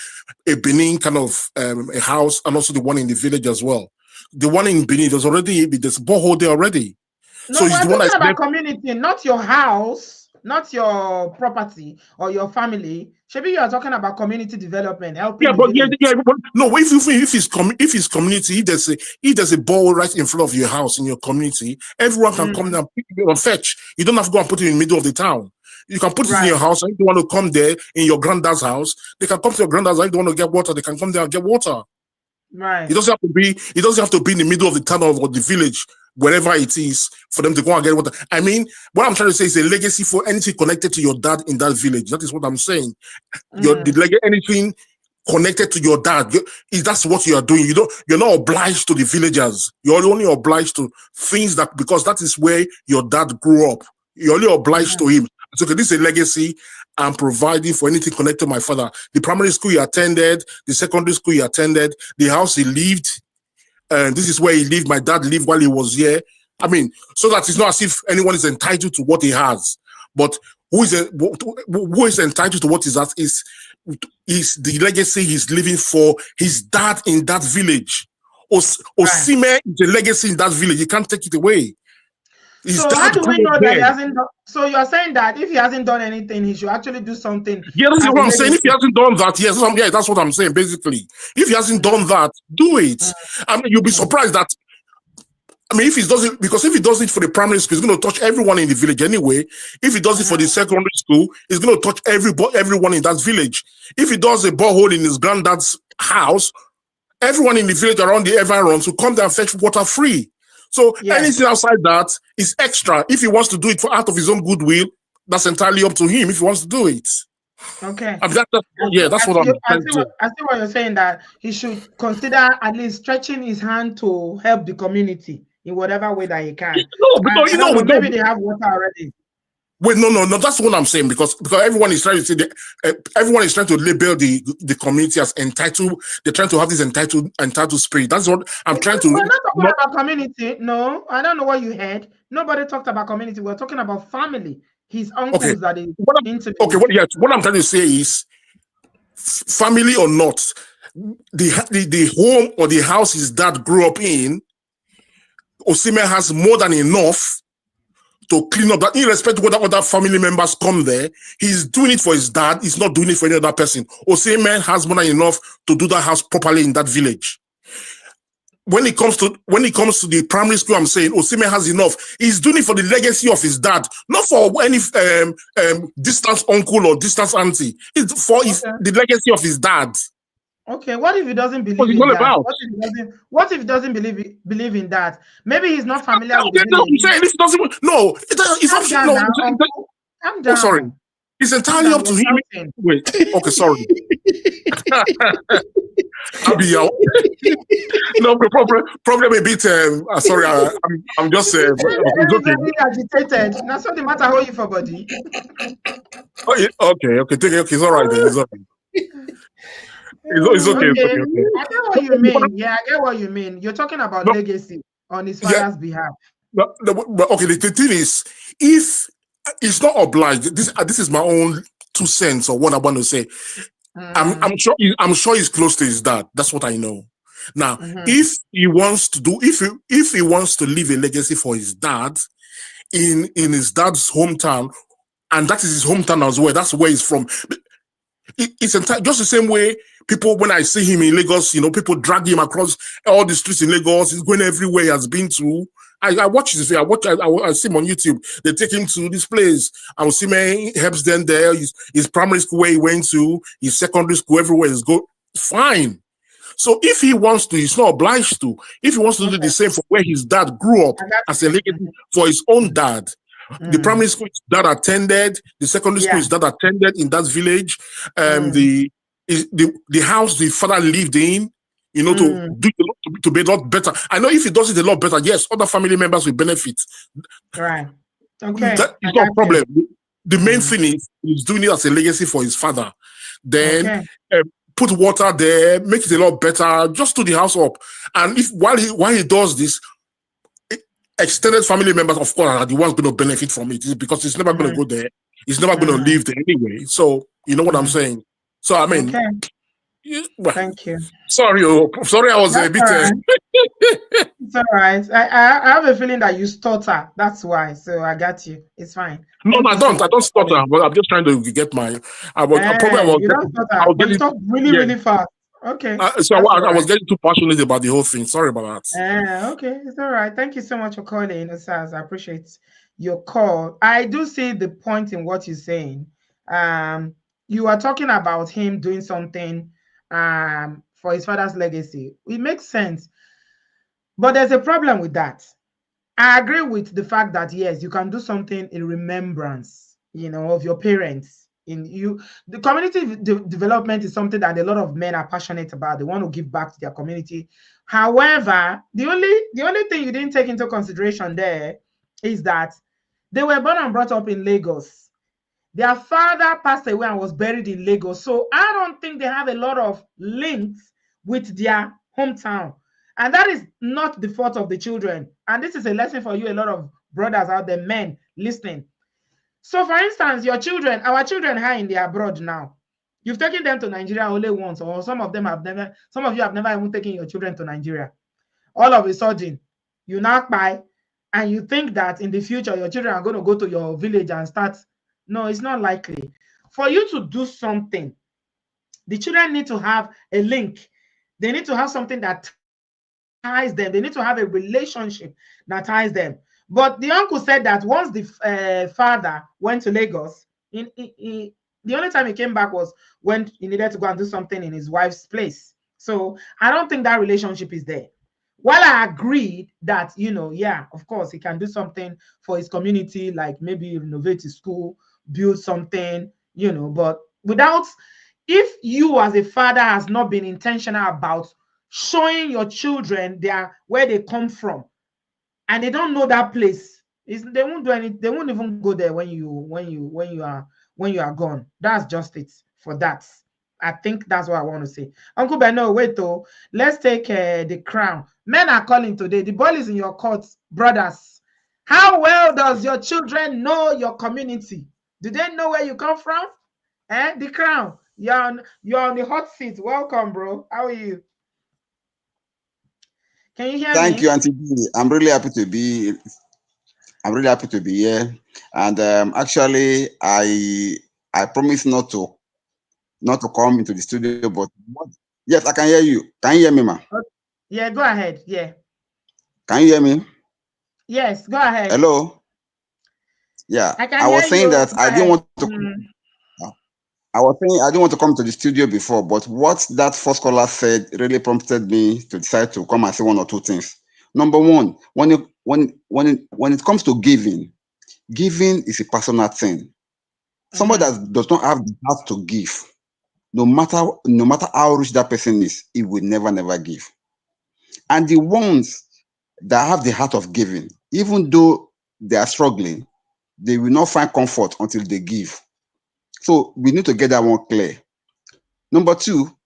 S4: a Benin kind of a house and also the one in the village as well. The one in Benin, there's borehole there already.
S1: No,
S4: so
S1: we're talking about community, not your house, not your property or your family. Maybe you are talking about community development, helping.
S4: But no. If it's community, if there's a ball right in front of your house in your community, everyone can come down and fetch. You don't have to go and put it in the middle of the town. You can put it in your house. If you want to come there in your granddad's house, they can come to your granddad's house. If they want to get water, they can come there and get water.
S1: Right.
S4: It doesn't have to be in the middle of the town or the village, wherever it is, for them to go and get water. I mean, what I'm trying to say is a legacy for anything connected to your dad in that village. That is what I'm saying. Anything connected to your dad, that's what you are doing. You're not obliged to the villagers. You're only obliged to things because that is where your dad grew up. You're only obliged to him. So this is a legacy I'm providing for anything connected to my father. The primary school he attended, the secondary school he attended, the house he lived, and this is where he lived. My dad lived while he was here. I mean, so that it's not as if anyone is entitled to what he has. But who is entitled to what he has is the legacy he's living for his dad in that village. Osimhen is a legacy in that village. You can't take it away.
S1: So how do we know that he hasn't done? So you're saying that if he hasn't done anything, he should actually do something.
S4: Yeah, that's what I'm saying. If he hasn't done that, yes, that's what I'm saying. Basically, if he hasn't done that, do it. I mean, you'll be surprised that. I mean, if he does it for the primary school, he's going to touch everyone in the village anyway. If he does it for the secondary school, he's going to touch everyone in that village. If he does a borehole in his granddad's house, everyone in the village around the environs will come down and fetch water free. So anything outside that is extra. If he wants to do it out of his own goodwill, that's entirely up to him if he wants to do it.
S1: Okay.
S4: I mean, that's what I'm trying to do.
S1: I see what you're saying, that he should consider at least stretching his hand to help the community in whatever way that he can.
S4: No, because
S1: I don't know, maybe they have water already.
S4: Wait, no. That's what I'm saying, because everyone is trying to say everyone is trying to label the community as entitled. They're trying to have this entitled spirit. That's what I'm trying to.
S1: We're not talking about community. No, I don't know what you heard. Nobody talked about community. We're talking about family. His uncles that is into.
S4: Okay, what I'm trying to say is, family or not, the home or the house his dad grew up in, Osimhen has more than enough to clean up that, irrespective of whether other family members come there. He's doing it for his dad. He's not doing it for any other person. Osimhen has more than enough to do that house properly in that village. When it comes to the primary school, I'm saying Osimhen has enough. He's doing it for the legacy of his dad, not for any distant uncle or distant auntie. It's for the legacy of his dad.
S1: Okay, what if he doesn't believe in that? What if he doesn't believe in that? Maybe he's not familiar with it.
S4: No, it's optional.
S1: Calm down.
S4: Oh, sorry. It's entirely up to him. Wait. Okay, sorry. No problem a bit. Sorry, I'm just
S1: very agitated. That's not the matter how you for body.
S4: Okay. It's all right then. It's all right. It's okay.
S1: I get what you mean. Yeah, I get what you mean. You're talking about legacy on his father's behalf.
S4: Okay, the thing is, if it's not obliged, this is my own 2 cents or what I want to say. I'm sure he's close to his dad. That's what I know. Now, if he wants to leave a legacy for his dad in his dad's hometown, and that is his hometown as well, that's where he's from. It's just the same way people, when I see him in Lagos, people drag him across all the streets in Lagos. He's going everywhere he has been to. I watch his video. I see him on YouTube. They take him to this place. I will see him, helps them there. His primary school where he went to, his secondary school, everywhere he's go. Fine. So if he wants to, he's not obliged to. If he wants to do the same for where his dad grew up as a legacy for his own dad. The primary school his dad attended, the secondary school his dad attended in that village, the house the father lived in, to be a lot better. I know if he does it a lot better, yes, other family members will benefit.
S1: Right. Okay.
S4: That is not a problem. The main thing is he's doing it as a legacy for his father. Then put water there, make it a lot better, just do the house up. And if while he does this, extended family members, of course, are the ones going to benefit from it, because he's never going to go there. He's never going to live there anyway. So, you know what I'm saying? So, I mean,
S1: thank you.
S4: Sorry, I was a bit.
S1: It's all right. I have a feeling that you stutter. That's why. So I got you. It's fine.
S4: No, I don't stutter. But I'm just trying to get my.
S1: You don't stutter. You talk really fast. Okay.
S4: So I was getting too passionate about the whole thing. Sorry about
S1: that. Okay, it's all right. Thank you so much for calling, Osaz. I appreciate your call. I do see the point in what you're saying. You are talking about him doing something for his father's legacy. It makes sense. But there's a problem with that. I agree with the fact that, yes, you can do something in remembrance, of your parents. The community development is something that a lot of men are passionate about. They want to give back to their community. However, the only thing you didn't take into consideration there is that they were born and brought up in Lagos. Their father passed away and was buried in Lagos. So I don't think they have a lot of links with their hometown. And that is not the fault of the children. And this is a lesson for you, a lot of brothers out there, men listening. So for instance, our children are in the abroad now. You've taken them to Nigeria only once, or some of you have never even taken your children to Nigeria. All of a sudden, you knock by and you think that in the future, your children are going to go to your village and start. No, it's not likely. For you to do something, the children need to have a link. They need to have something that ties them. They need to have a relationship that ties them. But the uncle said that once the father went to Lagos, the only time he came back was when he needed to go and do something in his wife's place. So I don't think that relationship is there. While I agreed that, of course, he can do something for his community, like maybe renovate his school, build something, you know. But without, if you as a father has not been intentional about showing your children where they come from, and they don't know that place, they won't do anything. They won't even go there when you are gone. That's just it for that. I think that's what I want to say. Uncle Beno, wait though. Let's take the crown. Men are calling today. The ball is in your court, brothers. How well does your children know your community? Do they know where you come from? The crown. You're on the hot seat. Welcome, bro. How are you? Can you hear
S5: Thank you,
S1: me?
S5: Auntie B. I'm really happy to be. I'm really happy to be here. And actually, I promise not to come into the studio, but yes, I can hear you. Can you hear me, ma?
S1: Yeah, go ahead. Yeah.
S5: Can you hear me?
S1: Yes, go ahead.
S5: Hello. Yeah,
S1: I can
S5: I
S1: hear
S5: was saying
S1: you.
S5: that
S1: Go
S5: I didn't
S1: ahead.
S5: want to. I was saying I didn't want to come to the studio before, but what that first caller said really prompted me to decide to come and say one or two things. Number one, when it comes to giving, giving is a personal thing. Somebody that does not have the heart to give, no matter how rich that person is, he will never give. And the ones that have the heart of giving, even though they are struggling, they will not find comfort until they give. So we need to get that one clear. Number two,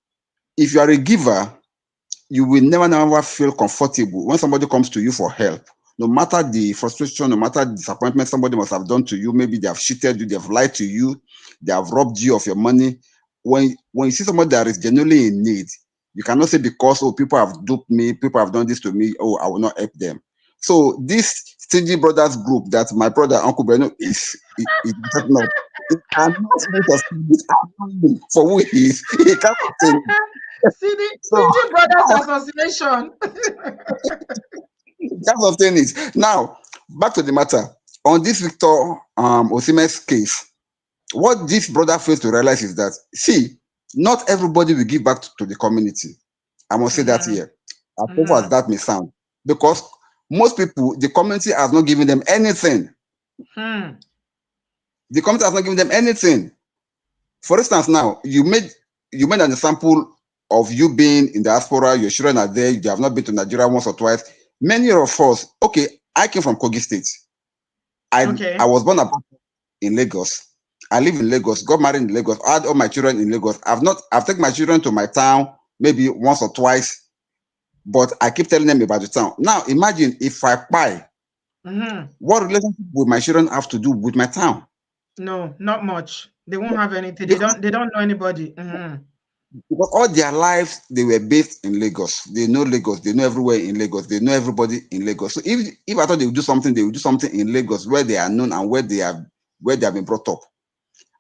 S5: if you are a giver, you will never feel comfortable when somebody comes to you for help. No matter the frustration, no matter the disappointment somebody must have done to you, maybe they have cheated you, they have lied to you, they have robbed you of your money. When you see somebody that is genuinely in need, you cannot say because, oh, people have duped me, people have done this to me, oh, I will not help them. So this Stingy Brothers group that my brother Uncle Bruno is setting up, it cannot make us for who he is. He can't sustain it. So
S1: CG Brothers Association.
S5: can't sustain it. Now, back to the matter. On this Victor Osimhen's case, what this brother fails to realize is that, see, not everybody will give back to the community. I must say that here, as painful as that may sound, because most people, the community has not given them anything. The community has not given them anything. For instance, now you made an example of you being in diaspora. Your children are there. You have not been to Nigeria once or twice. Many of us, okay, I came from Kogi State. I was born up in Lagos. I live in Lagos, got married in Lagos, I had all my children in Lagos. I've taken my children to my town maybe once or twice, but I keep telling them about the town. Now imagine if I buy, what relationship would my children have to do with my town?
S1: No, not much. They won't have anything. They don't know anybody.
S5: Because all their lives they were based in Lagos. They know Lagos, they know everywhere in Lagos, they know everybody in Lagos. So if I thought they would do something, they would do something in Lagos where they are known and where they have been brought up.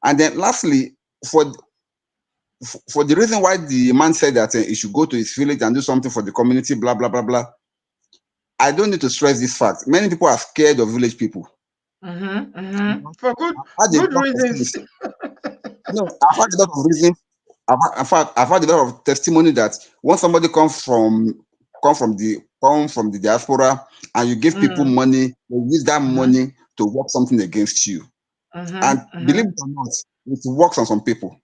S5: And then lastly, for the reason why the man said that he should go to his village and do something for the community, blah blah blah blah. I don't need to stress this fact. Many people are scared of village people.
S1: For good reasons.
S5: No, I've had a lot of reasons. I've had a lot of testimony that when somebody comes from the diaspora and you give people money, they use that money to work something against you. And believe it or not, it works on some people.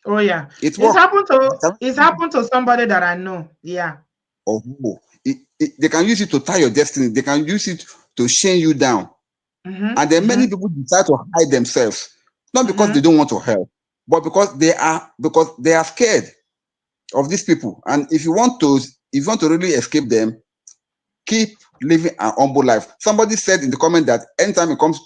S1: Oh yeah,
S5: it's happened
S1: to somebody that I know. Yeah.
S5: Oh, they can use it to tie your destiny. They can use it to shame you down. And then many people decide to hide themselves, not because they don't want to help, but because they are scared of these people. And if you want to really escape them, keep living an humble life. Somebody said in the comment that anytime he comes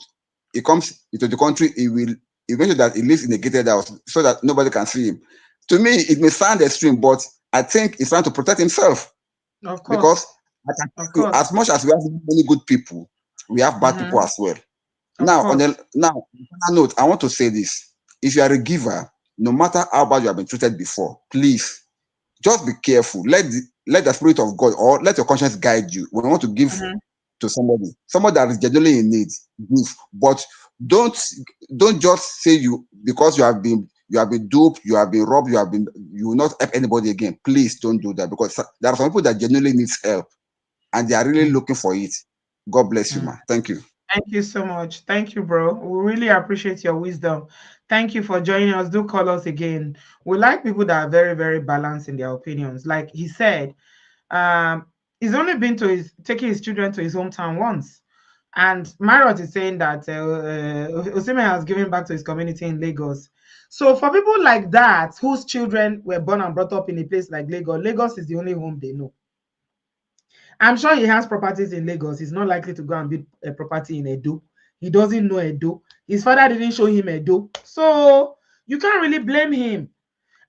S5: into the country, he will eventually that he lives in a gated house so that nobody can see him. To me, it may sound extreme, but I think he's trying to protect himself.
S1: Of course.
S5: Because I can tell you, as much as we have many good people, we have bad people as well. Now, on a note, I want to say this. If you are a giver, no matter how bad you have been treated before, please just be careful. Let the Spirit of God or let your conscience guide you when you want to give to somebody that is genuinely in need. Give, but don't just say because you have been duped, you have been robbed, you will not help anybody again. Please don't do that, because there are some people that genuinely needs help and they are really looking for it. God bless you, man. Thank you.
S1: Thank you so much. Thank you, bro. We really appreciate your wisdom. Thank you for joining us. Do call us again. We like people that are very, very balanced in their opinions. Like he said, he's only been to his taking his children to his hometown once. And Marriott is saying that Osimhen has given back to his community in Lagos. So for people like that, whose children were born and brought up in a place like Lagos, Lagos is the only home they know. I'm sure he has properties in Lagos. He's not likely to go and build a property in Edo. He doesn't know Edo. His father didn't show him Edo. So you can't really blame him.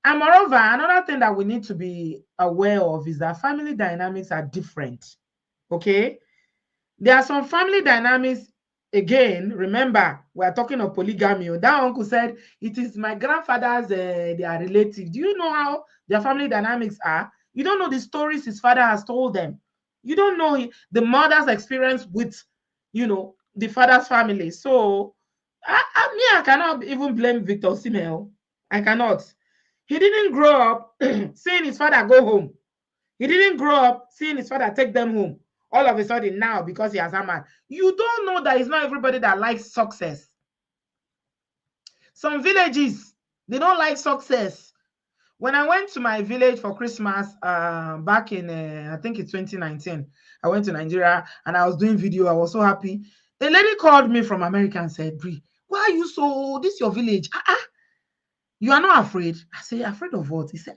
S1: And moreover, another thing that we need to be aware of is that family dynamics are different. Okay? There are some family dynamics. Again, remember, we are talking of polygamy. That uncle said, it is my grandfather's, they are relative. Do you know how their family dynamics are? You don't know the stories his father has told them. You don't know the mother's experience with, the father's family. So, I cannot even blame Victor Osimhen. I cannot. He didn't grow up seeing his father go home. He didn't grow up seeing his father take them home. All of a sudden now, because he has a man, you don't know that it's not everybody that likes success. Some villages, they don't like success. When I went to my village for Christmas back in, I think it's 2019, I went to Nigeria and I was doing video. I was so happy. A lady called me from America and said, Brie, why are you so, this is your village? You are not afraid? I said, afraid of what? He said,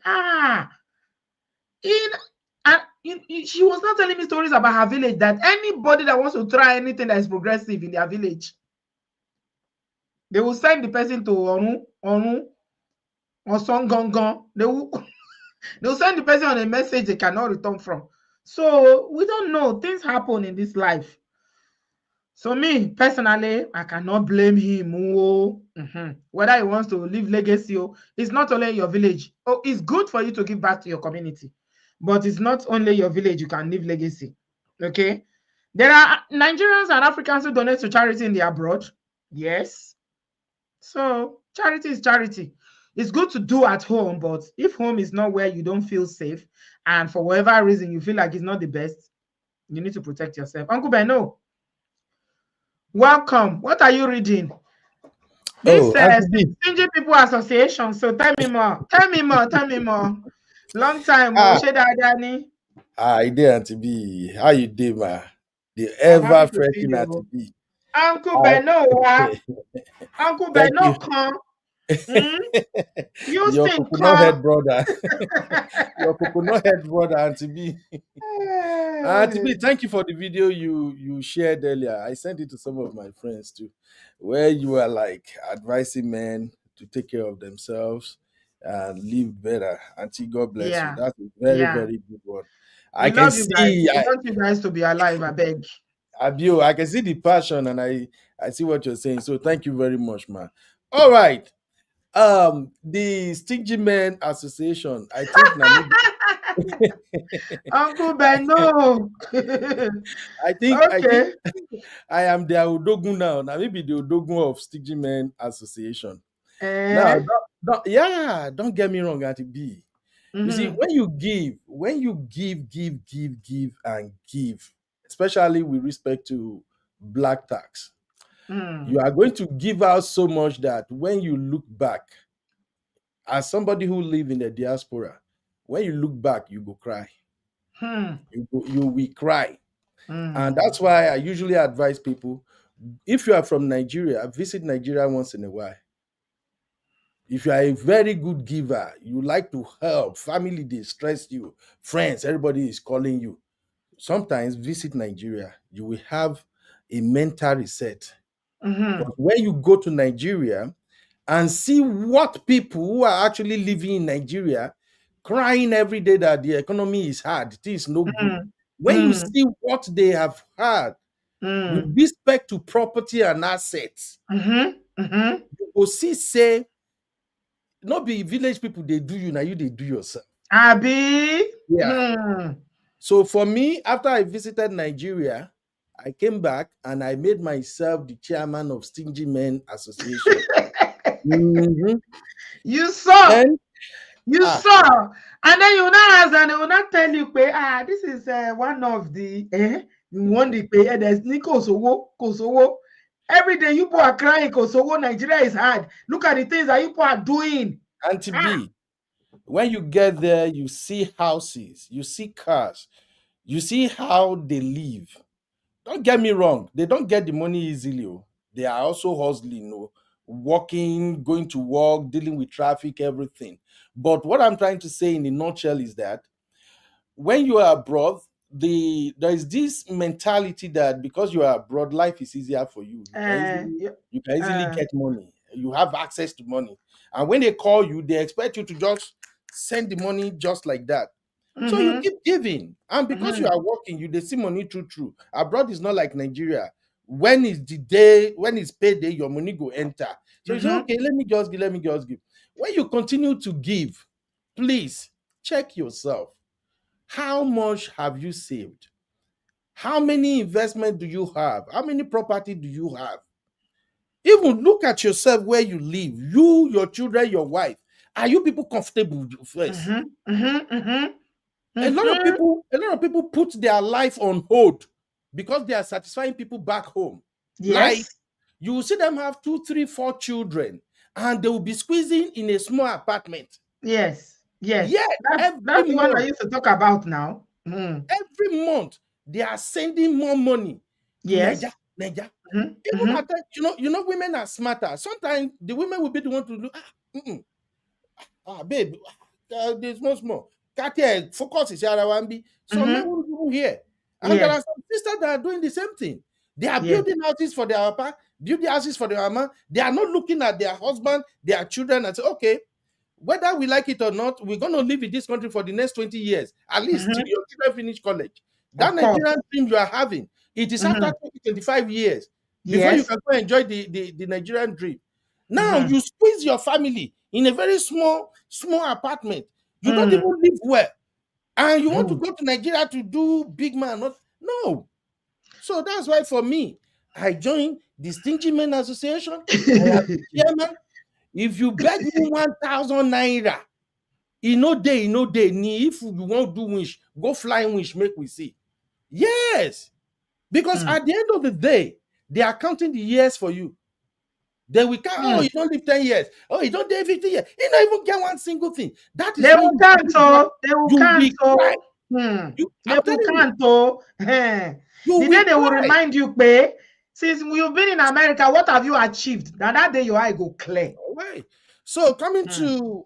S1: she was not telling me stories about her village, that anybody that wants to try anything that is progressive in their village, they will send the person to Onu or Songongon. They will send the person on a message they cannot return from. So we don't know. Things happen in this life. So me, personally, I cannot blame him. Whether he wants to leave legacy, it's not only your village. It's good for you to give back to your community, but it's not only your village you can leave legacy. Okay? There are Nigerians and Africans who donate to charity in the abroad. Yes. So charity is charity. It's good to do at home, but if home is not where you don't feel safe, and for whatever reason you feel like it's not the best, you need to protect yourself. Uncle Beno, welcome. What are you reading? This Stingy People Association. So tell me more. Tell me more. Tell me more. Long time. Danny.
S6: I did, Auntie B. How you doing, ma? The
S1: I'm happy
S6: ever
S1: to see
S6: freshen Auntie
S1: you.
S6: B.
S1: Uncle Beno. Uncle
S6: Thank you.
S1: Beno, come. You
S6: Your
S1: sing,
S6: coconut
S1: come.
S6: head brother. Your coconut head brother, Auntie B. Auntie B, thank you for the video you shared earlier. I sent it to some of my friends too, where you were like advising men to take care of themselves and live better. Auntie, God bless you.
S1: Yeah.
S6: That's a very,
S1: Yeah.
S6: very good one. I
S1: We
S6: can
S1: love you guys.
S6: see
S1: We want you guys to be alive, I beg.
S6: Abio, I can see the passion and I see what you're saying. So thank you very much, man. All right. The Stingy Men Association, I think
S1: Uncle Beno.
S6: I think
S1: Okay.
S6: I am the Odogun now. Now maybe the Odogun of Stingy Men Association. Now,
S1: Eh?
S6: don't get me wrong, Auntie B. You see, when you give, and give, especially with respect to black tax, you are going to give out so much that when you look back, as somebody who live in the diaspora, when you look back, you go cry. You will cry. And that's why I usually advise people, if you are from Nigeria, visit Nigeria once in a while. If you are a very good giver, you like to help, family, they stress you, friends, everybody is calling you. Sometimes visit Nigeria, you will have a mental reset. Because when you go to Nigeria and see what people who are actually living in Nigeria crying every day that the economy is hard, it is no good. When you see what they have had with respect to property and assets, you will see, say, not be village people, they do you, now you, they do yourself.
S1: Abi?
S6: Yeah. So for me, after I visited Nigeria, I came back and I made myself the chairman of Stingy Men Association.
S1: You saw.
S6: And,
S1: you saw. And then you now ask and they will not tell you, this is one of the You want the pay, there's Kosovo. Every day you people are crying, Kosovo, Nigeria is hard. Look at the things that you people are doing.
S6: Auntie B, when you get there, you see houses, you see cars, you see how they live. Don't get me wrong, they don't get the money easily. Oh. They are also hustling, oh, working, going to work, dealing with traffic, everything. But what I'm trying to say in a nutshell is that when you are abroad, there is this mentality that because you are abroad, life is easier for you.
S1: Yeah,
S6: You can easily get money. You have access to money. And when they call you, they expect you to just send the money just like that. So you keep giving. And because you are working, they see money through. Abroad is not like Nigeria. When is the day, when it's payday, your money go enter. So you say, okay, let me just give. When you continue to give, please check yourself. How much have you saved? How many investment do you have? How many property do you have? Even look at yourself where you live. You, your children, your wife. Are you people comfortable first? A lot of people put their life on hold because they are satisfying people back home.
S1: Yes.
S6: Like you will see them have 2, 3, 4 children, and they will be squeezing in a small apartment.
S1: Yes.
S6: Yeah,
S1: that's the one I used to talk about now.
S6: Every month they are sending more money to Nigeria. Even at times, you know, women are smarter. Sometimes the women will be the one to do. Babe, there's no small. Focus is here. Some men will do here, and there are some sisters that are doing the same thing. They are building houses for their papa, building houses for their mama. They are not looking at their husband, their children, and say, okay, whether we like it or not, we're going to live in this country for the next 20 years, at least till your children finish college. That Nigerian dream you are having, it is after 25 years before you can go enjoy the Nigerian dream. Now you squeeze your family in a very small apartment. You don't even live well. And you want to go to Nigeria to do big man. No. So that's why for me, I joined the Stingy Men Association. I am the chairman. If you beg me 1,000 naira, no day. If you won't do wish, go fly wish, make we see. Yes. Because at the end of the day, they are counting the years for you. They will count, oh, you don't live 10 years. Oh, you don't live 15 years. You don't even get one single thing. That is
S1: they will count, so they will count, so the day they will remind you, pay. Since you've been in America, what have you achieved? Now that day your eye go clear.
S6: Right. So coming to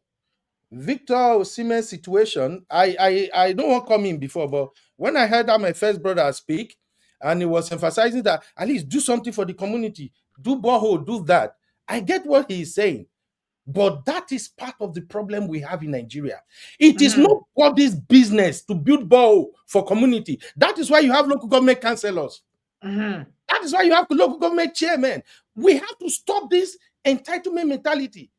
S6: Victor Osimhen's situation, I don't want to come in before, but when I heard that my first brother speak, and he was emphasizing that at least do something for the community, do borehole, do that. I get what he is saying, but that is part of the problem we have in Nigeria. It is nobody's business to build borehole for community. That is why you have local government councillors. That is why you have local government chairmen. We have to stop this entitlement mentality.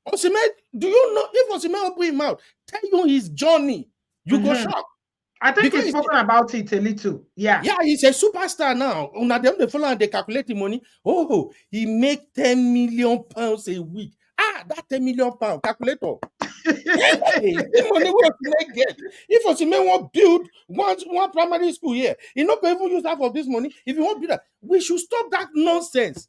S6: Osimhen, do you know if Osimhen open his mouth, tell you his journey, you go shock.
S1: I think he's spoken about it a little. Yeah,
S6: he's a superstar now. Una them they follow and they calculate the money. Oh, he make 10 million pounds a week. That 10 million pound calculator. Hey, the money we Osimhen get. If Osimhen want build one primary school here, he not going to use half of this money. If you want to do that, we should stop that nonsense.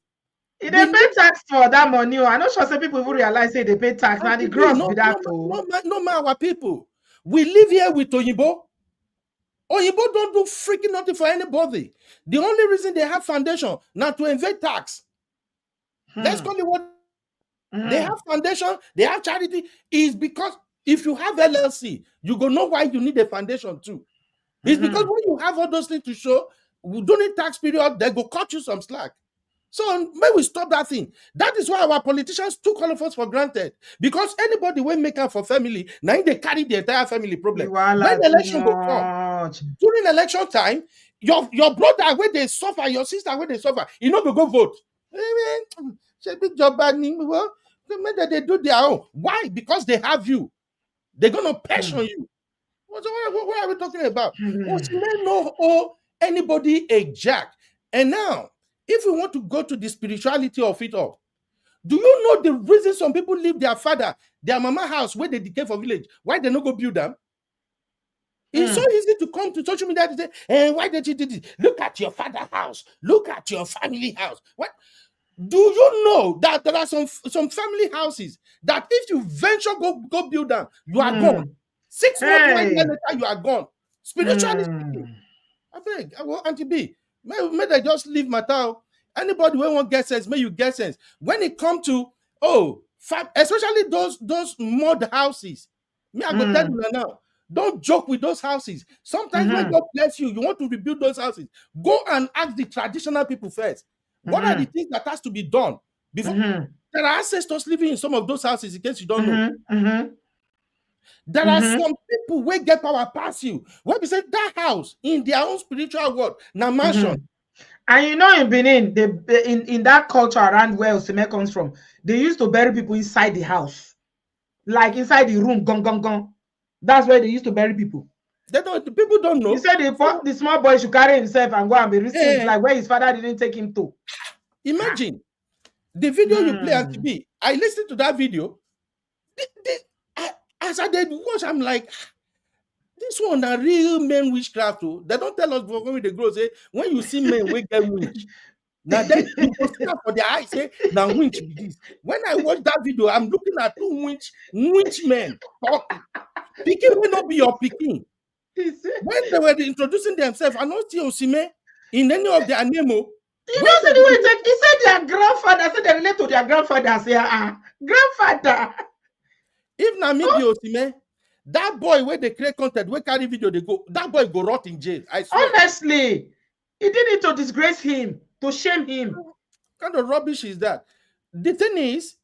S1: They pay tax for that money. I not sure some people even realize they pay tax. Now the gross be that too.
S6: No matter our people. We live here with Oyinbo. Oyinbo don't do freaking nothing for anybody. The only reason they have foundation now to evade tax. Let's call it what they have foundation, they have charity, is because if you have LLC, you go know why you need a foundation too. It's because when you have all those things to show, during tax period, they go cut you some slack. So may we stop that thing. That is why our politicians took all of us for granted. Because anybody will make up for family, now they carry the entire family problem. When election will come, during election time, your brother where they suffer, your sister where they suffer, you know go vote. They do their own. Why? Because they have you. They're gonna pension you. What are we talking about? Osimhen no owe anybody a jack. And now, if we want to go to the spirituality of it all, do you know the reason some people leave their father, their mama house where they decay for village? Why they not go build them? It's so easy to come to social media to say, hey, why did you do this? Look at your father's house. Look at your family house. What? Do you know that there are some family houses that if you venture go build them, you are gone. 6 months, 1 year later, you are gone. Spiritually speaking. I beg, I want Auntie B. May they just leave my town. Anybody who won't get sense, may you get sense. When it comes to especially those mud houses, I go tell you now. Don't joke with those houses. Sometimes when God bless you, you want to rebuild those houses. Go and ask the traditional people first. What are the things that has to be done before? There are ancestors living in some of those houses, in case you don't know. There are some people who get power past you. When we say that house in their own spiritual world, now mansion.
S1: And you know, in Benin, in that culture around where Osimhen comes from, they used to bury people inside the house, like inside the room, gong. That's where they used to bury people.
S6: The people don't know.
S1: He said the small boy should carry himself and go and be received, like where his father didn't take him to.
S6: Imagine the video you play at TV. I listened to that video. As I did watch, I'm like, this one a real men witchcraft. They don't tell us when they grow. Say when you see men we get witch. Now then you go see for their eyes. Say now witch be this. When I watch that video, I'm looking at two witch men talking. Picking will not be your picking. When they were introducing themselves, I not see Osimhen in any of their name.
S1: You know, so he said their grandfather, said they relate to their grandfather. Say, grandfather.
S6: If na me be Osimhen, that boy where they create content, where carry video, they go, that boy go rot in jail. I swear.
S1: Honestly, he did it to disgrace him, to shame him.
S6: What kind of rubbish is that? The thing is,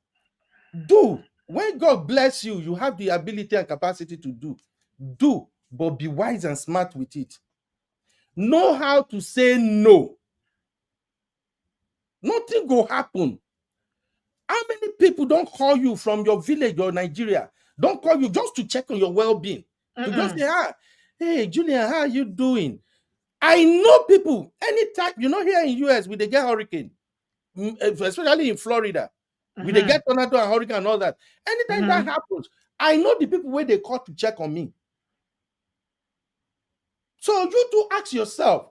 S6: when God bless you, you have the ability and capacity to do, but be wise and smart with it. Know how to say no. Nothing will happen. How many people don't call you from your village or Nigeria? Don't call you just to check on your well-being. To just say, hey, Julian, how are you doing? I know people, anytime, here in US, we they get hurricane, especially in Florida, we they get tornado and hurricane and all that. Anytime that happens, I know the people where they call to check on me. So you do ask yourself,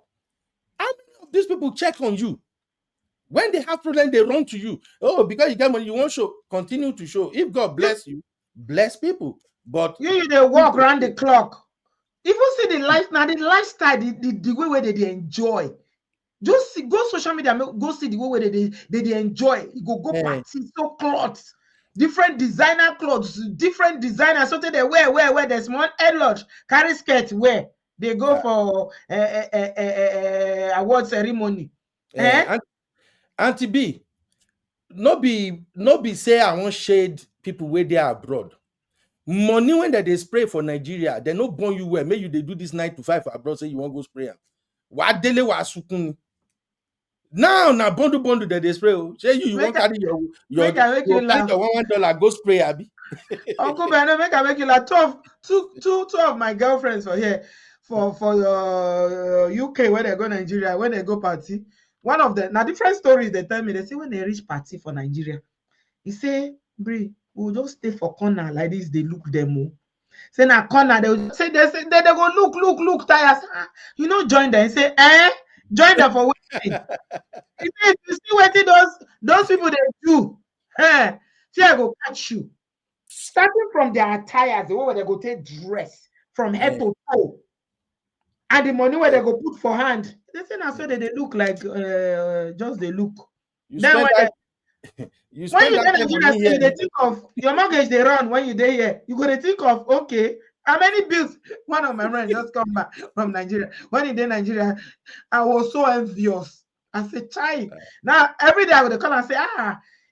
S6: how many of these people check on you? When they have problems, they run to you. Oh, because you get money, you won't show. Continue to show. If God bless you, bless people. But
S1: you they walk around the clock. Even see the life now, the lifestyle, the way where they enjoy. Just go social media, go see the way where they enjoy. You go party, so clothes, different designer clothes, different designers. So they wear. There's one headlodge, carry skirt, wear. They go for award ceremony.
S6: Auntie B, no be say I want shade people where they are abroad. Money when they spray for Nigeria, they no born you well. Maybe they do this 9 to 5 for abroad, say you want go spray. What dele wa sukun. Now bundle that they spray. Say you want carry your $1 go spray, Abi.
S1: Uncle Bernard, make I make you like two of my girlfriends for here for UK when they go Nigeria, when they go party. One of them, now different stories they tell me. They say when they reach party for Nigeria, he say, Brie, we'll just stay for corner like this. They look them. Say na corner, they go look tires. Join them. He say, join them for waiting. He say, you see what those people they do. See, I go catch you. Starting from their attires, the way where they go take dress from head to toe. And the money where they go put for hand. They say now so they look like just they look. Then when you Nigeria, they think of your mortgage they run when you there here. You gotta think of okay, how many bills? One of my friends just come back from Nigeria. When he did Nigeria, I was so envious. I said, child. Now every day I would come and say,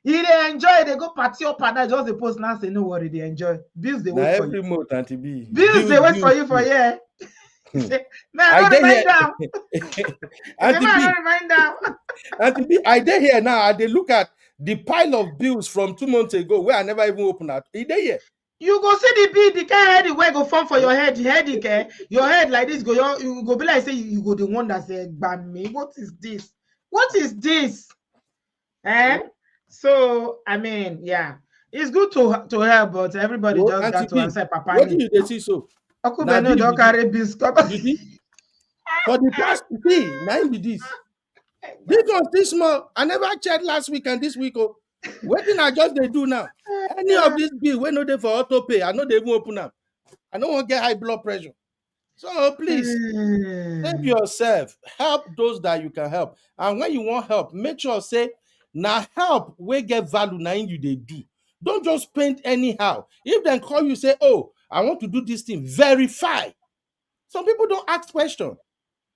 S1: they enjoy, they go party up and I just the post now say no worry, they enjoy. Bills they wait for you.
S6: Every month, Auntie B.
S1: Bills they wait for you for year.
S6: I did here now. I did look at the pile of bills from 2 months ago where I never even opened that. Is there here?
S1: You go see the bill, the kind of head go form for your head. The headache, your head like this you go be like say you go the one that say, "Bami, what is this? What is this?" So I mean, yeah, it's good to help, but everybody just got to accept Papa.
S6: What do you see so?
S1: Uncle
S6: Now
S1: Beno
S6: this
S1: don't
S6: be this.
S1: carry biscuit.
S6: You see, for the past now be this. This was this small. I never checked last week and this week. Oh, what thing I just they do now? Any of this bill when no dey for auto pay, I know they even open up. I don't want to get high blood pressure. So please save yourself. Help those that you can help. And when you want help, make sure say now help where get value now you they do. Don't just spend anyhow. If they call you say, oh, I want to do this thing, verify. Some people don't ask questions.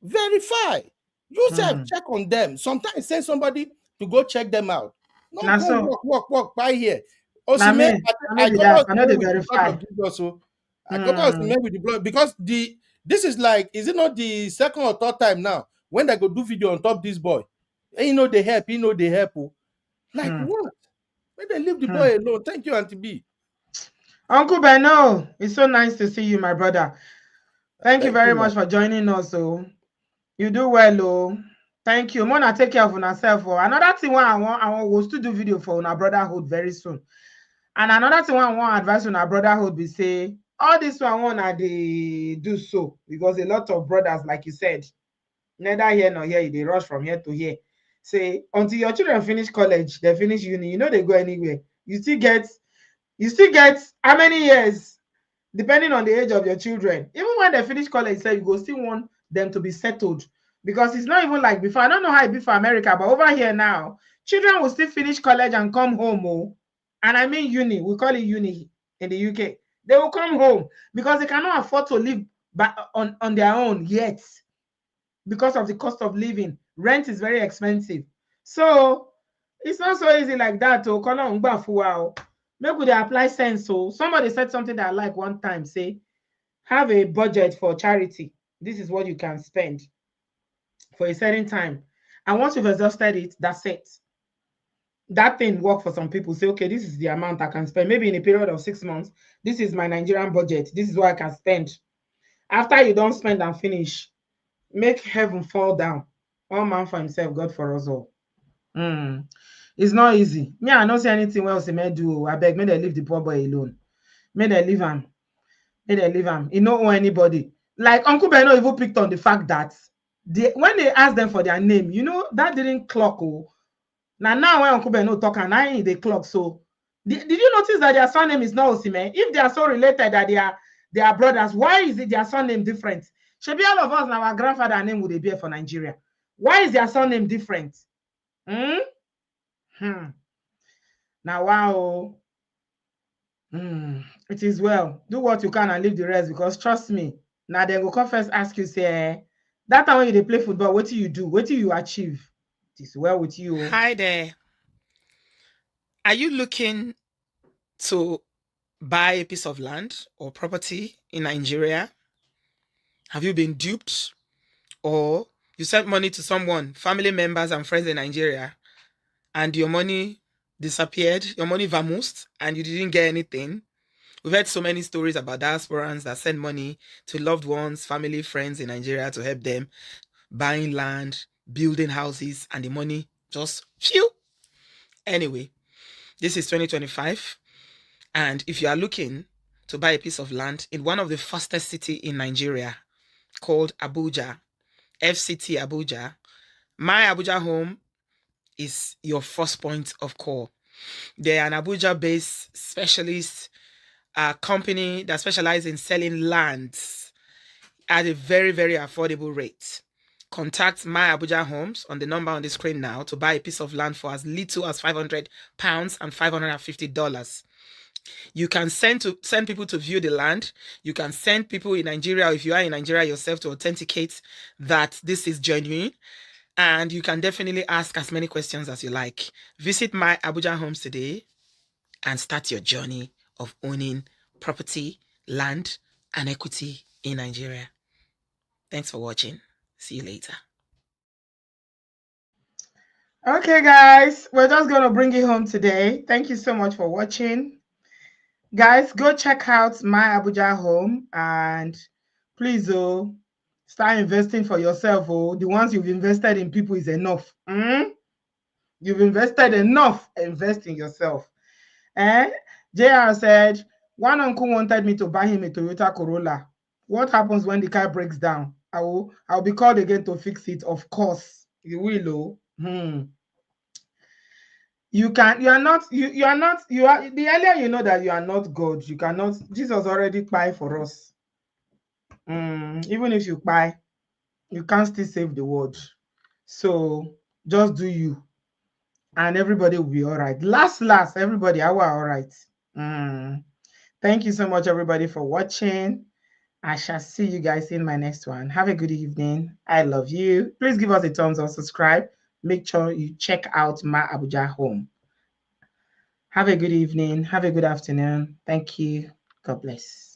S6: Verify. You self check on them. Sometimes send somebody to go check them out. No
S1: Now
S6: come
S1: so,
S6: walk by here.
S1: now
S6: Osimhen,
S1: me,
S6: I
S1: be
S6: cover
S1: that. I know they
S6: Osimhen with the blood
S1: verify.
S6: of Jesus. So I cover Osimhen with the blood because this is like, is it not the second or third time now when they go do video on top this boy? And you know they help, oh. Like what? When they leave the boy alone. Thank you, Auntie B.
S1: Uncle Beno, it's so nice to see you, my brother. Thank you very much for joining us. Oh, you do well, oh. Thank you. Mona, take care of yourself. Oh. Another thing I want was to do video for our brotherhood very soon. And another thing I want advice on our brotherhood be say all this one I want they do so because a lot of brothers, like you said, neither here nor here, they rush from here to here. Say until your children finish college, they finish uni, you know they go anywhere. You still get how many years depending on the age of your children. Even when they finish college, say you go still want them to be settled because it's not even like before. I don't know how it be for America, but over here now, children will still finish college and come home. Oh, and I mean uni. We call it uni in the UK. They will come home because they cannot afford to live on their own yet because of the cost of living. Rent is very expensive. So it's not so easy like that. Oh, make we dey apply sense. So somebody said something that I like one time. Say, have a budget for charity. This is what you can spend for a certain time. And once you've exhausted it, that's it. That thing work for some people. Say, okay, this is the amount I can spend. Maybe in a period of 6 months, this is my Nigerian budget. This is what I can spend. After you don't spend and finish, make heaven fall down. All man for himself, God for us all. It's not easy. Me, I don't see anything else they may do. I beg, may they leave the poor boy alone. May they leave him. May they leave him. He don't owe anybody. Like Uncle Beno even picked on the fact that when they asked them for their name, you know, that didn't clock. Oh. Now when Uncle Beno talk and I in the clock. So did you notice that their surname is not Osimhen? If they are so related that they are brothers, why is it their surname different? Should be all of us now our grandfather name would be for Nigeria. Why is their surname different? Now wow. It is well. Do what you can and leave the rest because trust me. Now they go come first ask you, say, that time when you play football, what do you do? What do you achieve? It is well with you.
S7: Hi there. Are you looking to buy a piece of land or property in Nigeria? Have you been duped? Or you sent money to someone, family members and friends in Nigeria, and your money disappeared, your money vamoosed, and you didn't get anything? We've heard so many stories about diasporans that send money to loved ones, family, friends in Nigeria to help them buying land, building houses, and the money just phew. Anyway, this is 2025. And if you are looking to buy a piece of land in one of the fastest cities in Nigeria called Abuja, FCT Abuja, My Abuja Home is your first point of call. They're an Abuja-based specialist company that specializes in selling lands at a very, very affordable rate. Contact My Abuja Homes on the number on the screen now to buy a piece of land for as little as £500 and $550. You can send people to view the land. You can send people in Nigeria, or if you are in Nigeria yourself, to authenticate that this is genuine. And you can definitely ask as many questions as you like. Visit My Abuja Homes today and start your journey of owning property, land, and equity in Nigeria. Thanks for watching. See you later.
S1: Okay, guys, we're just going to bring it home today. Thank you so much for watching. Guys, go check out My Abuja Home and please, start investing for yourself. The ones you've invested in people is enough. You've invested enough. Invest in yourself. JR said, one uncle wanted me to buy him a Toyota Corolla. What happens when the car breaks down? I'll be called again to fix it. Of course, you will. You are not the earlier you know that you are not God, you cannot. Jesus already buy for us. Even if you buy, you can't still save the world. So just do you, and everybody will be all right. Last, everybody, I will all right. Thank you so much, everybody, for watching. I shall see you guys in my next one. Have a good evening. I love you. Please give us a thumbs up, subscribe. Make sure you check out my Abuja home. Have a good evening. Have a good afternoon. Thank you. God bless.